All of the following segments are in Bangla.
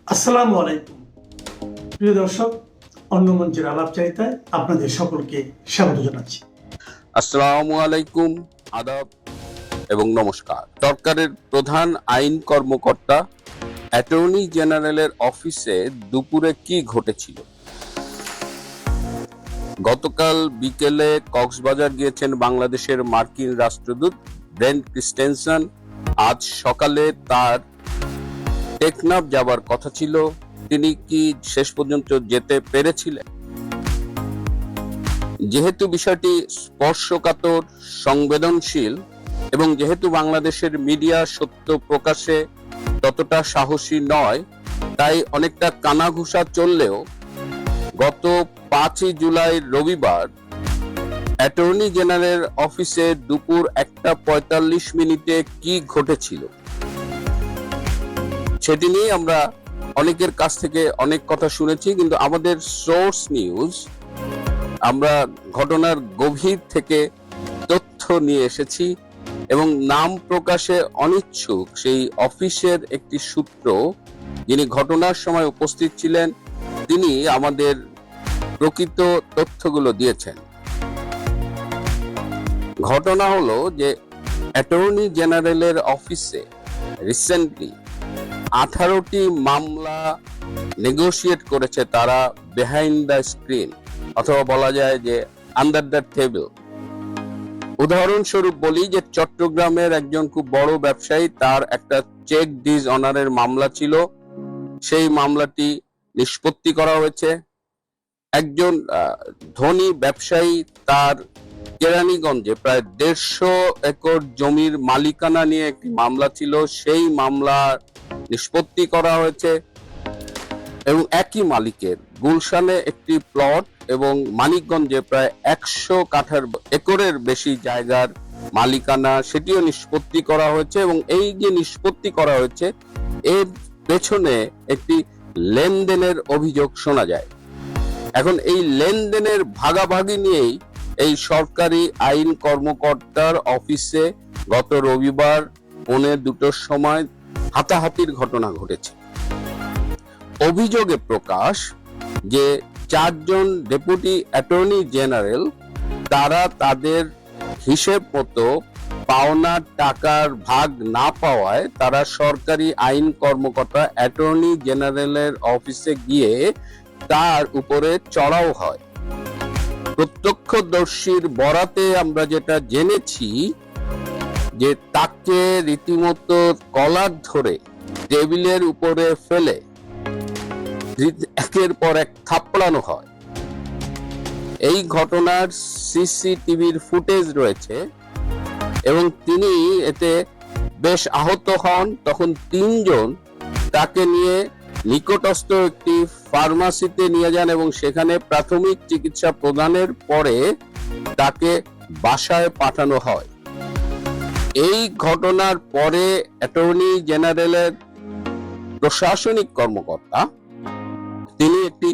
আসসালামু আলাইকুম প্রিয় দর্শক, অন্য মঞ্চের আলাপচারিতায় আপনাদের সকলকে স্বাগত জানাচ্ছি। আসসালামু আলাইকুম, আদাব এবং নমস্কার। সরকারের প্রধান আইন কর্মকর্তা অ্যাটর্নি জেনারেলের অফিসে দুপুরে কি ঘটেছিল? গতকাল বিকেলে কক্সবাজার গিয়েছেন বাংলাদেশের মার্কিন রাষ্ট্রদূত ব্রেন্ট ক্রিস্টেনসন। আজ সকালে তার টেকনাফ যাবার কথা ছিল। তিনি কি শেষ পর্যন্ত যেতে পেরেছিলেন? যেহেতু বিষয়টি স্পর্শকাতর, সংবেদনশীল এবং যেহেতু বাংলাদেশের মিডিয়া সত্য প্রকাশে ততটা সাহসী নয়, তাই অনেকটা কানাঘুষা চললেও গত 5 জুলাই রবিবার অ্যাটর্নি জেনারেল অফিসে দুপুর 1:45 কি ঘটেছিল সেটি নিয়ে আমরা অনেকের কাছ থেকে অনেক কথা শুনেছি, কিন্তু আমাদের সোর্স নিউজ আমরা ঘটনার গভীর থেকে তথ্য নিয়ে এসেছি এবং নাম প্রকাশে অনিচ্ছুক সেই অফিসের একটি সূত্র, যিনি ঘটনার সময় উপস্থিত ছিলেন, তিনি আমাদের প্রকৃত তথ্যগুলো দিয়েছেন। ঘটনা হলো যে অ্যাটর্নি জেনারেলের অফিসে রিসেন্টলি 18টি মামলা নেগোশিয়েট করেছে তারা বিহাইন্ড দ্য স্ক্রিন, অথবা বলা যায় যে আন্ডার দ্য টেবিল। উদাহরণস্বরূপ বলি যে চট্টগ্রামের একজন খুব বড় ব্যবসায়ী, তার একটা চেক ডিজ অনারের মামলা ছিল, সেই মামলাটি নিষ্পত্তি করা হয়েছে। একজন ধনী ব্যবসায়ী, তার কেরানীগঞ্জে প্রায় 150 একর জমির মালিকানা নিয়ে একটি মামলা ছিল, সেই মামলা নিষ্পত্তি করা হয়েছে। এবং একই মালিকের গুলশানে একটি প্লট এবং মানিকগঞ্জে প্রায় 100 একরের বেশি জায়গার মালিকানা, সেটিও নিষ্পত্তি করা হয়েছে। এবং এই যে নিষ্পত্তি করা হয়েছে, এর পেছনে একটি লেনদেনের অভিযোগ শোনা যায়। এখন এই লেনদেনের ভাগাভাগি নিয়েই এই সরকারি আইন কর্মকর্তার অফিসে গত রবিবার 2:45 সময় হাতাহাতির ঘটনা ঘটেছে। অভিযোগে প্রকাশ যে 4 জন ডেপুটি অ্যাটর্নি জেনারেল, তারা তাদের হিসেব মতো পাওনা টাকার ভাগ না পাওয়ায় তারা সরকারি আইন কর্মকর্তা অ্যাটর্নি জেনারেলের অফিসে গিয়ে তার উপরে চড়াও হয়। প্রত্যক্ষদর্শীর বরাতে আমরা যেটা জেনেছি যে তাকে রীতিমতো কলার ধরে টেবিলের উপরে ফেলে একের পর এক থাপ্পড়ানো হয়। এই ঘটনার সিসিটিভির ফুটেজ রয়েছে এবং তিনি এতে বেশ আহত হন। তখন 3 জন তাকে নিয়ে নিকটস্থ একটি ফার্মাসিতে নিয়ে যান এবং সেখানে প্রাথমিক চিকিৎসা প্রদানের পরে তাকে বাসায় পাঠানো হয়। এই ঘটনার পরে অ্যাটর্নি জেনারেলের প্রশাসনিক কর্মকর্তা তিনি একটি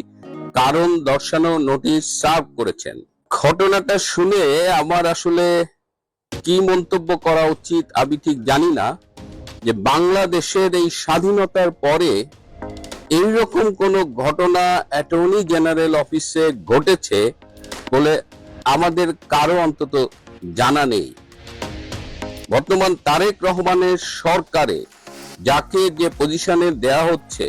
কারণ দর্শানো নোটিশ সার্ভ করেছেন। ঘটনাটা শুনে আমার আসলে কি মন্তব্য করা উচিত আমি ঠিক জানি না, যে বাংলাদেশের এই স্বাধীনতার পরে এইরকম কোন ঘটনা অ্যাটর্নি জেনারেল অফিসে ঘটেছে বলে আমাদের কারো অন্তত জানা নেই। বর্তমান তারেক রহমানের সরকারে যাকে যে পজিশনে দেয়া হচ্ছে,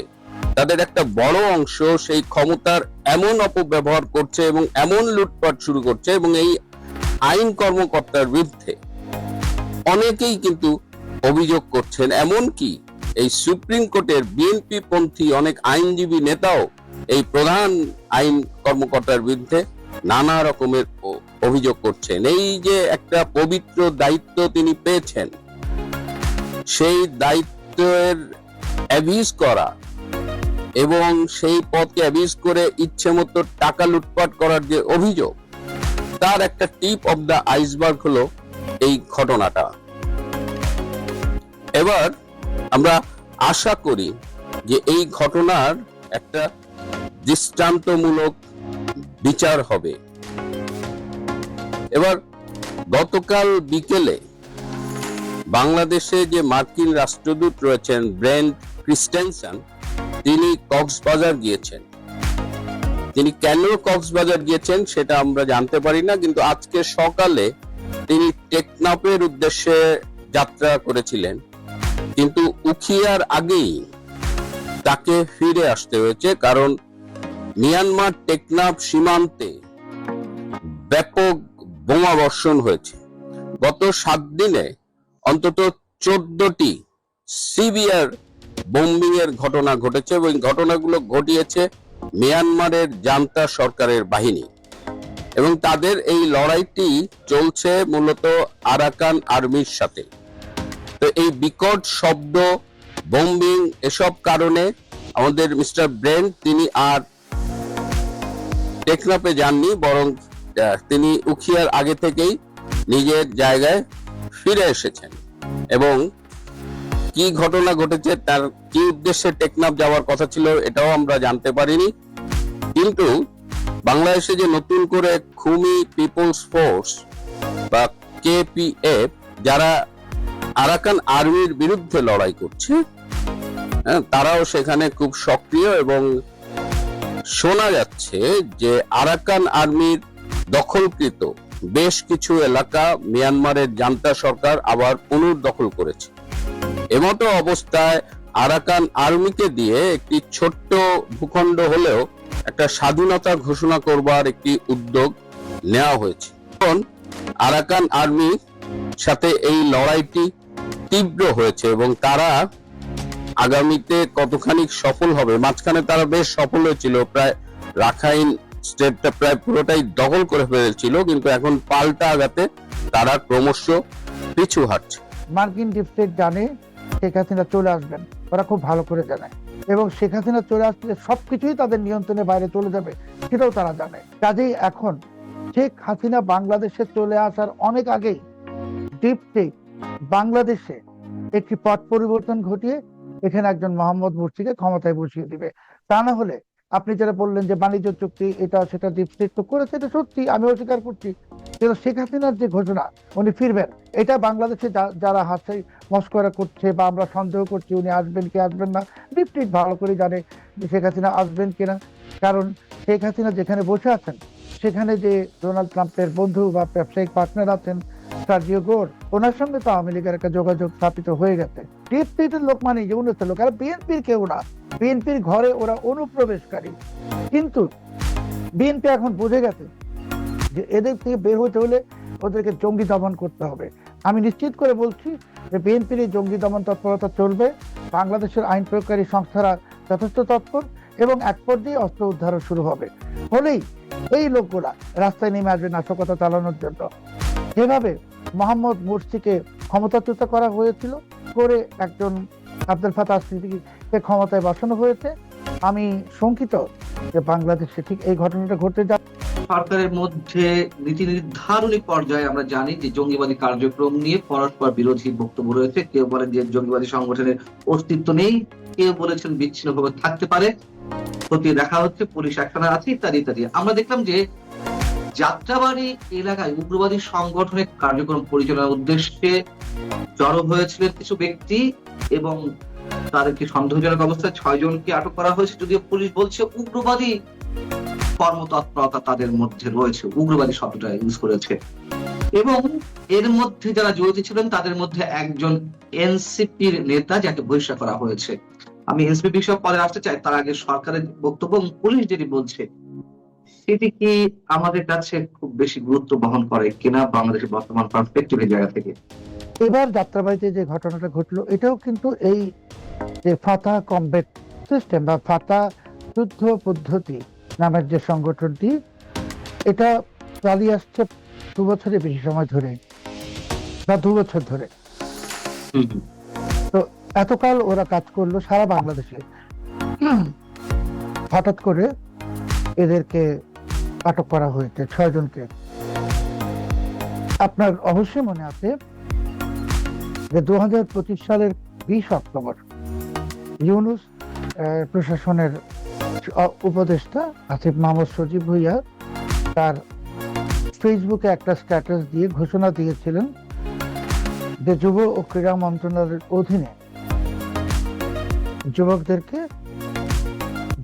তাদের একটা বড় অংশ সেই ক্ষমতার এমন অপব্যবহার করছে এবং এমন লুটপাট শুরু করছে, এবং এই আইন কর্মকর্তার বিরুদ্ধে অনেকেই কিন্তু অভিযোগ করছেন। এমনকি এই সুপ্রিম কোর্টের বিএনপি পন্থী অনেক আইনজীবী নেতাও এই প্রধান আইন কর্মকর্তার বিরুদ্ধে নানা রকমের অভিযোগ করছেন। এই যে একটা পবিত্র দায়িত্ব তিনি পেয়েছেন, সেই দায়িত্বের অ্যাবিউজ করা এবং সেই পদকে অ্যাবিউজ করে ইচ্ছে মতো টাকা লুটপাট করার যে অভিযোগ, তার একটা টিপ অফ দ্য আইসবার্গ হলো এই ঘটনাটা। এবার আমরা আশা করি যে এই ঘটনার একটা দৃষ্টান্তমূলক বিচার হবে। এবার গতকাল বিকেলে বাংলাদেশে যে মার্কিন রাষ্ট্রদূত রয়েছেন ব্রেন্ট ক্রিস্টেনসন, তিনি কক্সবাজার গিয়েছেন। তিনি কেন কক্সবাজার গিয়েছেন সেটা আমরা জানতে পারি না, কিন্তু আজকে সকালে তিনি টেকনাফের উদ্দেশ্যে যাত্রা করেছিলেন, কিন্তু উখিয়ার আগেই তাকে ফিরে আসতে হয়েছে, কারণ মিয়ানমার টেকনাফ সীমান্তে ব্যাপক বোমা বর্ষণ হয়েছে। গত 7 দিনে অন্তত 14টি সিভিয়ার বোম্বিং এর ঘটনা ঘটেছে এবং ঘটনাগুলো ঘটিয়েছে মিয়ানমারের জান্তা সরকারের বাহিনী, এবং তাদের এই লড়াইটি চলছে মূলত আরাকান আর্মির সাথে। তো এই বিকট শব্দ, বোম্বিং, এসব কারণে আমাদের মিস্টার ব্রেন্ট তিনি আর টেকনাফে যাননি, বরং তিনি উখিয়ার আগে থেকেই নিজের জায়গায় ফিরে এসেছেন। এবং কি ঘটনা ঘটেছে, তার কি উদ্দেশ্যে টেকনাফ যাওয়ার কথা ছিল, এটাও আমরা জানতে পারিনি। কিন্তু বাংলাদেশে যে নতুন করে খুমি পিপলস ফোর্স বা কেপিএফ, যারা আরাকান আর্মির বিরুদ্ধে লড়াই করছে, তারাও সেখানে খুব সক্রিয়, এবং শোনা যাচ্ছে যে আরাকান আর্মির দখলকৃত বেশ কিছু এলাকা মিয়ানমারের জান্তা সরকার আবার পুনর্দখল করেছে। এমতো অবস্থায় আরাকান আর্মিকে দিয়ে একটি ছোট্ট ভূখণ্ড হলেও একটা স্বাধীনতা ঘোষণা করবার একটি উদ্যোগ নেওয়া হয়েছে। এখন আরাকান আর্মির সাথে এই লড়াইটি তীব্র হয়েছে এবং তারা আগামীতে কতখানি সফল হবে, মাঝখানে তারা বেশ সফল হয়েছিল, প্রায় রাখাইন স্টেটটা প্রায় পুরোটাই দখল করে ফেলেছিল, কিন্তু এখন পাল্টা আঘাতে তারা ক্রমশ পিছু হাঁটছে। মার্কিন ডিপ স্টেট জানে শেখ হাসিনা চলে আসবেন, ওরা খুব ভালো করে জানে, এবং শেখ হাসিনা চলে আসলে সবকিছুই তাদের নিয়ন্ত্রণের বাইরে চলে যাবে, সেটাও তারা জানে। কাজেই এখন শেখ হাসিনা বাংলাদেশে চলে আসার অনেক আগেই ডিপ স্টেট বাংলাদেশে একটি পথ পরিবর্তন ঘটিয়ে এখানে একজন মোহাম্মদ মুরসিকে ক্ষমতায় বসিয়ে দিবে। তা না হলে আপনি যারা বললেন যে বাণিজ্য চুক্তি এটা সেটা ডিপ স্টেট তো করেছে, এটা সত্যি, আমি অস্বীকার করছি, কিন্তু শেখ হাসিনার যে ঘোষণা উনি ফিরবেন, এটা বাংলাদেশে যারা হাসি মস্করা করছে বা আমরা সন্দেহ করছি উনি আসবেন কি আসবেন না, ডিপ স্টেট ভালো করে জানে যে শেখ হাসিনা আসবেন কিনা। কারণ শেখ হাসিনা যেখানে বসে আছেন সেখানে যে ডোনাল্ড ট্রাম্পের বন্ধু বা ব্যবসায়িক পার্টনার আছেন সার্জিও গোর, ওনার সঙ্গে তো আওয়ামী লীগের একটা যোগাযোগ স্থাপিত হয়ে গেছে। ডিপ স্টেটের লোক মানে যে উন্নত লোক, আর বিএনপির কেউ না, বিএনপির ঘরে ওরা অনুপ্রবেশকারী। কিন্তু বিএনপি এখন বুঝে গেছে যে এদের থেকে বের হতে হলে ওদেরকে জঙ্গি দমন করতে হবে। আমি নিশ্চিত করে বলছি যে বিএনপির এই জঙ্গি দমন তৎপরতা চলবে, বাংলাদেশের আইন প্রয়োগকারী সংস্থারা যথেষ্ট তৎপর, এবং এক পর্যায়ে অস্ত্র উদ্ধারও শুরু হবে। হলেই এই লোকগুলা রাস্তায় নেমে আসবে নাশকতা চালানোর জন্য। যেভাবে মোহাম্মদ মুরসিকে ক্ষমতাচ্যুত করা হয়েছিল, করে একজন আব্দুল ফাতাহ সিদ্দিকীকে ক্ষমতায় বসানো হয়েছে, আমি শঙ্কিত যে বাংলাদেশে ঠিক এই ঘটনাটা ঘটতে যাচ্ছে। সরকারের মধ্যে নীতি নির্ধারণী পর্যায়ে আমরা জানি যে জঙ্গিবাদী কার্যক্রম নিয়ে পরস্পর বিরোধী বক্তব্য রয়েছে। কেউ বলেন যে জঙ্গিবাদী সংগঠনের অস্তিত্ব নেই, কেউ বলেছেন বিচ্ছিন্নভাবে থাকতে পারে, খতিয়ে দেখা হচ্ছে, পুলিশ অ্যাকশনে আছে, ইত্যাদি ইত্যাদি। আমরা দেখলাম যে যাত্রাবাড়ি এলাকায় উগ্রবাদী সংগঠনের কার্যক্রম পরিচালনার উদ্দেশ্যে জড়ো হয়েছিলেন কিছু ব্যক্তি, এবং তাদেরকে সন্দেহজনক অবস্থায় 6 জনকে আটক করা হয়েছে, যদিও পুলিশ বলছে উগ্রবাদী কর্মতৎপরতা তাদের মধ্যে রয়েছে, উগ্রবাদী শব্দটা ইউজ করেছে। এবং এর মধ্যে যারা জড়িত ছিলেন তাদের মধ্যে একজন এনসিপির নেতা, যাকে বহিষ্কার করা হয়েছে। আমি এনসিপি বিষয়ক পরে আসতে চাই, তার আগে সরকারের বক্তব্য এবং পুলিশ যেটি বলছে সেটি কি আমাদের কাছে খুব বেশি গুরুত্ব বহন করে কিনা বাংলাদেশের বর্তমান পার্সপেক্টিভের জায়গা থেকে? এবার যাত্রাবাড়িতে যে ঘটনাটা ঘটলো, এটাও কিন্তু এই যে ফাতাহ কমব্যাট সিস্টেম বা ফাতাহ যুদ্ধ পদ্ধতি নামের যে সংগঠনটি, এটা চালিয়ে আসছে 2 বছরের বেশি সময় ধরে, বা 2 বছর ধরে। তো এতকাল ওরা কাজ করলো সারা বাংলাদেশে, হঠাৎ করে এদেরকে আটক করা হয়েছে 6 জনকে। আপনার অবশ্যই মনে আছে যে 2025 সালের 20 অক্টোবর ইউনূস প্রশাসনের উপদেষ্টা আসিফ মাহমুদ সজীব ভুইয়া তার ফেসবুকে একটা স্ট্যাটাস দিয়ে ঘোষণা দিয়েছিলেন যে যুব ও ক্রীড়া মন্ত্রণালয়ের অধীনে যুবকদেরকে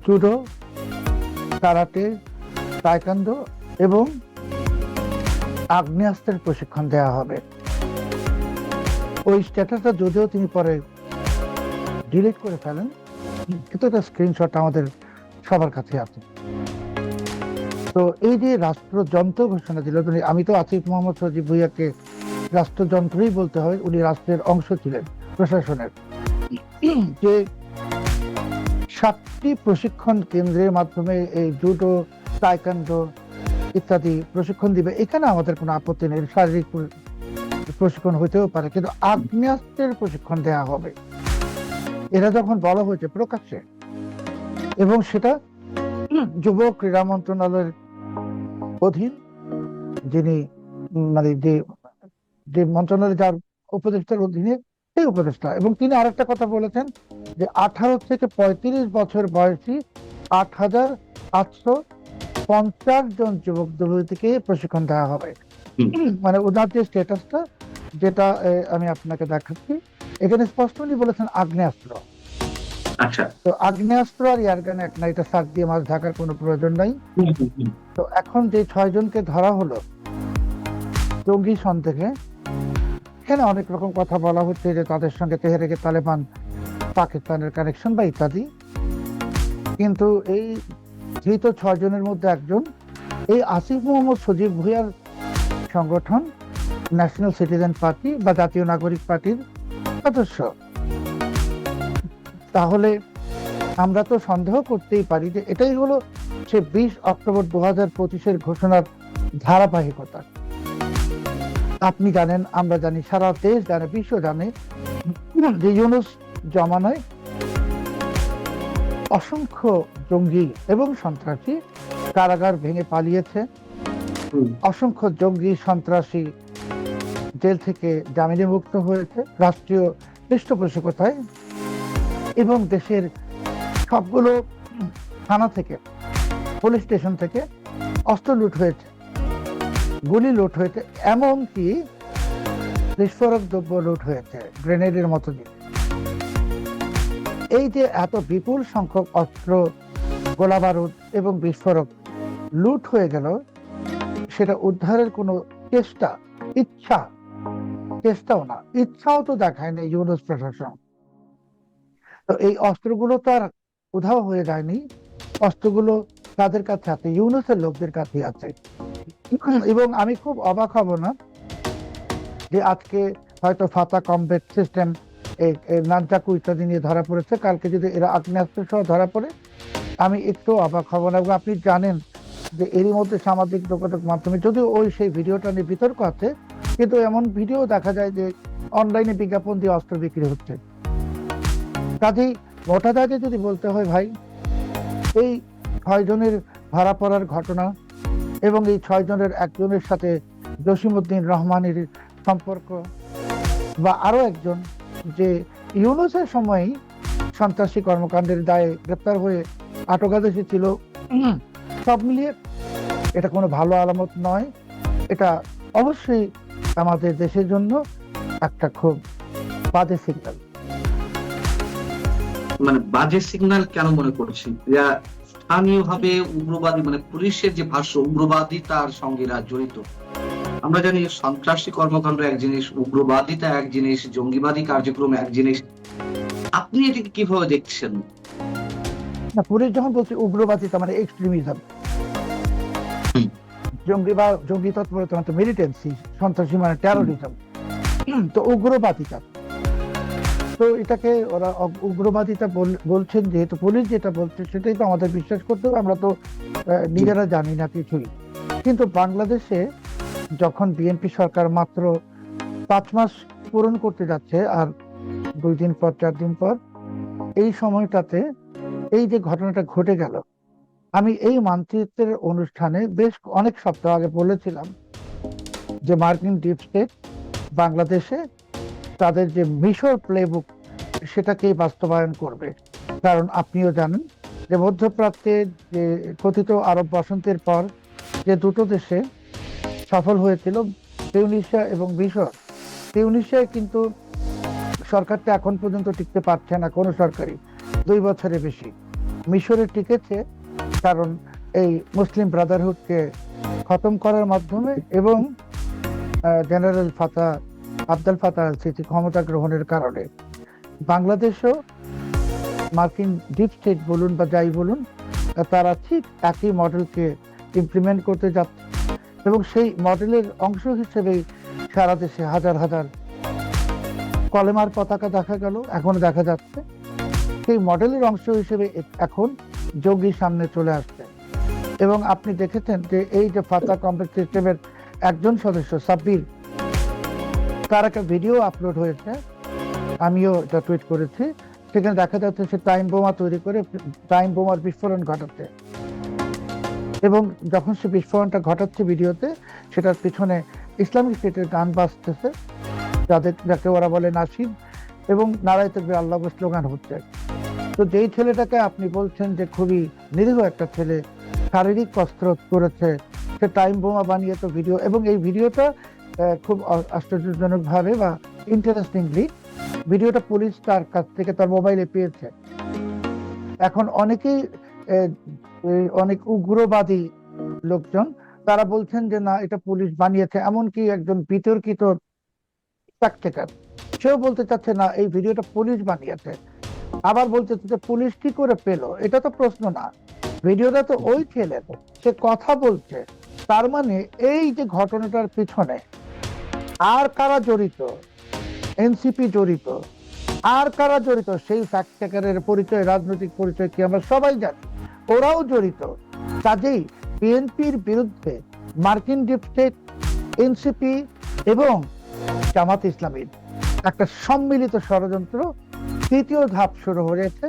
জুডো, কারাতে, তাইকোয়ান্দো এবং আগ্নেয়াস্ত্রের প্রশিক্ষণ দেওয়া হবে। ওই স্ট্যাটাসটা যদিও তিনি পরে ডিলিট করে ফেলেন, কিন্তু একটা স্ক্রিনশট আমাদের সবার কাছে আছে। তো এই যে রাষ্ট্রযন্ত্র ঘোষণা দিল, আমি তো আসিফ মোহাম্মদ সজীব ভুঁইয়াকে রাষ্ট্রযন্ত্রই বলতে হয়, উনি রাষ্ট্রের অংশ ছিলেন, প্রশাসনের। যে 7টি প্রশিক্ষণ কেন্দ্রের মাধ্যমে এই জুডো, তাইকোয়ান্দো ইত্যাদি প্রশিক্ষণ দিবে, এখানে আমাদের কোনো আপত্তি নেই। শারীরিক প্রশিক্ষণ হইতেও পারে, কিন্তু আগ্নেয়াস্ত্রের প্রশিক্ষণ দেওয়া হবে, এরা যখন বলা হয়েছে প্রকাশ্যে, এবং সেটা যুব ক্রীড়া মন্ত্রণালয়ের অধীন, যিনি মানে যে মন্ত্রণালয় যার উপদেষ্টার অধীনে সেই উপদেষ্টা। এবং তিনি আরেকটা কথা বলেছেন যে 18 থেকে 35 বছর বয়সী 8,850 জন যুবক যুবতীকে প্রশিক্ষণ দেওয়া হবে। মানে ওনার যে স্ট্যাটাসটা, যেটা আমি আপনাকে দেখাচ্ছি, এখানে স্পষ্টলি বলেছেন আগ্নেয়াস্ত্র। আচ্ছা, তো আগ্নেয়াস্ত্র আর এয়ারগান এক না, এটা শাক দিয়ে মাছ ঢাকার কোনো প্রয়োজন নাই। তো এখন যে 6 জনকে ধরা হলো জঙ্গি সন্দেহে, এখানে অনেক রকম কথা বলা হচ্ছে যে তাদের সঙ্গে তেহরিকে তালেবান, পাকিস্তানের কানেকশন বা ইত্যাদি। কিন্তু এই ধৃত 6 জনের মধ্যে একজন এই আসিফ মোহাম্মদ সজীব ভুঁইয়ার সংগঠন ন্যাশনাল সিটিজেন পার্টি বা জাতীয় নাগরিক পার্টির সদস্য। তাহলে আমরা তো সন্দেহ করতেই পারি যে এটাই হলো সে 20 অক্টোবর 2025-এর ঘোষণার ধারাবাহিকতা। আপনি জানেন, আমরা জানি, সারা দেশ জানে, বিশ্ব জানে যে ইউনূস জমানায় অসংখ্য জঙ্গি এবং সন্ত্রাসী কারাগার ভেঙে পালিয়েছে, অসংখ্য জঙ্গি সন্ত্রাসী জেল থেকে জামিনে মুক্ত হয়েছে রাষ্ট্রীয় পৃষ্ঠপোষকতায়, এবং দেশের সবগুলো থানা থেকে, পুলিশ স্টেশন থেকে অস্ত্র লুট হয়েছে, গুলি লুট হয়েছে, এমনকি বিস্ফোরক দ্রব্য লুট হয়েছে গ্রেনেডের মতো দিয়ে। এই যে এত বিপুল সংখ্যক অস্ত্র, গোলাবারুদ এবং বিস্ফোরক লুট হয়ে গেল, সেটা উদ্ধারের কোনো চেষ্টাও না, ইচ্ছাও তো দেখায় না ইউনূস প্রশাসন। তো এই অস্ত্রগুলো তো আর উধাও হয়ে যায়নি, অস্ত্রগুলো তাদের কাছে আছে, ইউনূসের লোকদের কাছে আছে। এবং আমি খুব অবাক হব না যে আজকে হয়তো ফাতা কমব্যাট সিস্টেম, নানচাকু ইত্যাদি নিয়ে ধরা পড়েছে, কালকে যদি এরা আগ্নেয়াস্ত্র সহ ধরা পড়ে, আমি একটু অবাক হব না। এবং আপনি জানেন যে এরই মধ্যে সামাজিক যোগাযোগ মাধ্যমে, যদিও ওই সেই ভিডিওটা নিয়ে বিতর্ক আছে, কিন্তু এমন ভিডিও দেখা যায় যে অনলাইনে বিজ্ঞাপন দিয়ে অস্ত্র বিক্রি হচ্ছে। কাজেই মোটা দাগে যদি বলতে হয় ভাই, এই 6 জনের ধরা পড়ার ঘটনা এবং এই 6 জনের একজনের সাথে জসিমউদ্দিন রহমানের সম্পর্ক, বা আরো একজন যে ইউনূসের সময়ই সন্ত্রাসী কর্মকাণ্ডের দায়ে গ্রেপ্তার হয়ে আটকাদেশে ছিল, সব মিলিয়ে এটা কোনো ভালো আলামত নয়। এটা অবশ্যই আমাদের দেশের জন্য একটা খুব বাজে সিগন্যাল। মানে বাজে সিগন্যাল কেন মনে করছি? স্থানীয়ভাবে উগ্রবাদী, মানে পুলিশের যে ভাষ্য, উগ্রবাদিতার সঙ্গে এরা জড়িত। আমরা জানি সন্ত্রাসী কর্মকাণ্ড এক জিনিস, উগ্রবাদিতা এক জিনিস, জঙ্গিবাদী কার্যক্রম এক জিনিস। আপনি এটাকে কিভাবে দেখছেন? না, পুলিশ যখন বলছে উগ্রবাদিতা মানে এক্সট্রিমিজম, জঙ্গি তৎপরতা মানে মিলিটেন্সি, সন্ত্রাসী মানে টেরোরিজম, তো উগ্রবাদিতা, তো এটাকে ওরা উগ্রবাদিতা বলছেন, যেহেতু পুলিশ যেটা বলছে সেটাই তো আমাদের বিশ্বাস করতে হবে, আমরা তো নিজেরা জানি না কিছুই। কিন্তু বাংলাদেশে যখন বিএনপি সরকার মাত্র 5 মাস পূরণ করতে যাচ্ছে, আর 2 দিন পর 4 দিন পর, এই সময়টাতে এই যে ঘটনাটা ঘটে গেল, আমি এই মানচিত্রের অনুষ্ঠানে বেশ অনেক সপ্তাহ আগে বলেছিলাম যে মার্কিন ডিপ স্টেট বাংলাদেশে তাদের যে মিশর প্লেবুক সেটাকেই বাস্তবায়ন করবে। কারণ আপনিও জানেন যে মধ্যপ্রাচ্যে যে কথিত আরব বসন্তের পর যে দুটো দেশে সফল হয়েছিল, তিউনিসিয়া এবং মিশর, তিউনিসিয়ায় কিন্তু সরকারটা এখন পর্যন্ত টিকতে পারছে না, কোনো সরকারই 2 বছরের বেশি। মিশরে টিকেছে কারণ এই মুসলিম ব্রাদারহুডকে খতম করার মাধ্যমে এবং general Abdul Fattah al Sisi ক্ষমতা গ্রহণের কারণে। বাংলাদেশও মার্কিন ডিপ স্টেট বলুন বা যাই বলুন, তারা ঠিক একই মডেলকে ইমপ্লিমেন্ট করতে যাচ্ছে এবং সেই মডেলের অংশ হিসেবেই সারা দেশে হাজার হাজার কলেমার পতাকা দেখা গেল, এখনো দেখা যাচ্ছে। সেই মডেলের অংশ হিসেবে এখন জঙ্গি সামনে চলে আসছে। এবং আপনি দেখেছেন যে এই যে ফাতাহ কমপ্লেক্স সিস্টেমের একজন সদস্য সাব্বির, তার একটা ভিডিও আপলোড হয়েছে, আমিও এটা টুইট করেছি। সেখানে দেখা যাচ্ছে সে টাইম বোমা তৈরি করে টাইম বোমার বিস্ফোরণ ঘটাচ্ছে এবং যখন সে বিস্ফোরণটা ঘটাচ্ছে ভিডিওতে, সেটার পিছনে ইসলামিক স্টেটের গান বাজতেছে, যাকে ওরা বলে নাসিদ, এবং নারায়ে তাকবীর আল্লাহু আকবার স্লোগান হচ্ছে। তো যেই ছেলেটাকে আপনি বলছেন যে খুবই নিরীহ একটা ছেলে, শারীরিক কসরত করেছে, সে টাইম বোমা বানিয়ে তো ভিডিও, এবং এই ভিডিওটা খুব আশ্চর্যজনক ভাবে বা ইন্টারেস্টিংলি ভিডিওটা পুলিশ তার কাছ থেকে তার মোবাইলে পেয়েছে। এখন অনেক উগ্রবাদী লোকজন তারা বলছেন যে না, এটা পুলিশ বানিয়েছে। এমনকি একজন বিতর্কিত ফ্যাক্ট-চেকার সেও বলতে চাচ্ছে না, এই ভিডিওটা পুলিশ বানিয়েছে। আবার বলতে চাচ্ছে পুলিশ কি করে পেলো, এটা তো প্রশ্ন না, ভিডিওটা তো ওই ছেলের, সে কথা বলছে। তার মানে এই যে ঘটনাটার পিছনে আর কারা জড়িত, এনসিপি জড়িত, আর কারা জড়িত, সেই ফ্যাক্ট চেকারের পরিচয়, রাজনৈতিক পরিচয় কি আমরা সবাই জানি, ওরাও জড়িত। কাজেই বিএনপির বিরুদ্ধে মার্কিন ডিপ স্টেট, এনসিপি এবং জামাত ইসলামীর একটা সম্মিলিত ষড়যন্ত্র তৃতীয় ধাপ শুরু হয়েছে।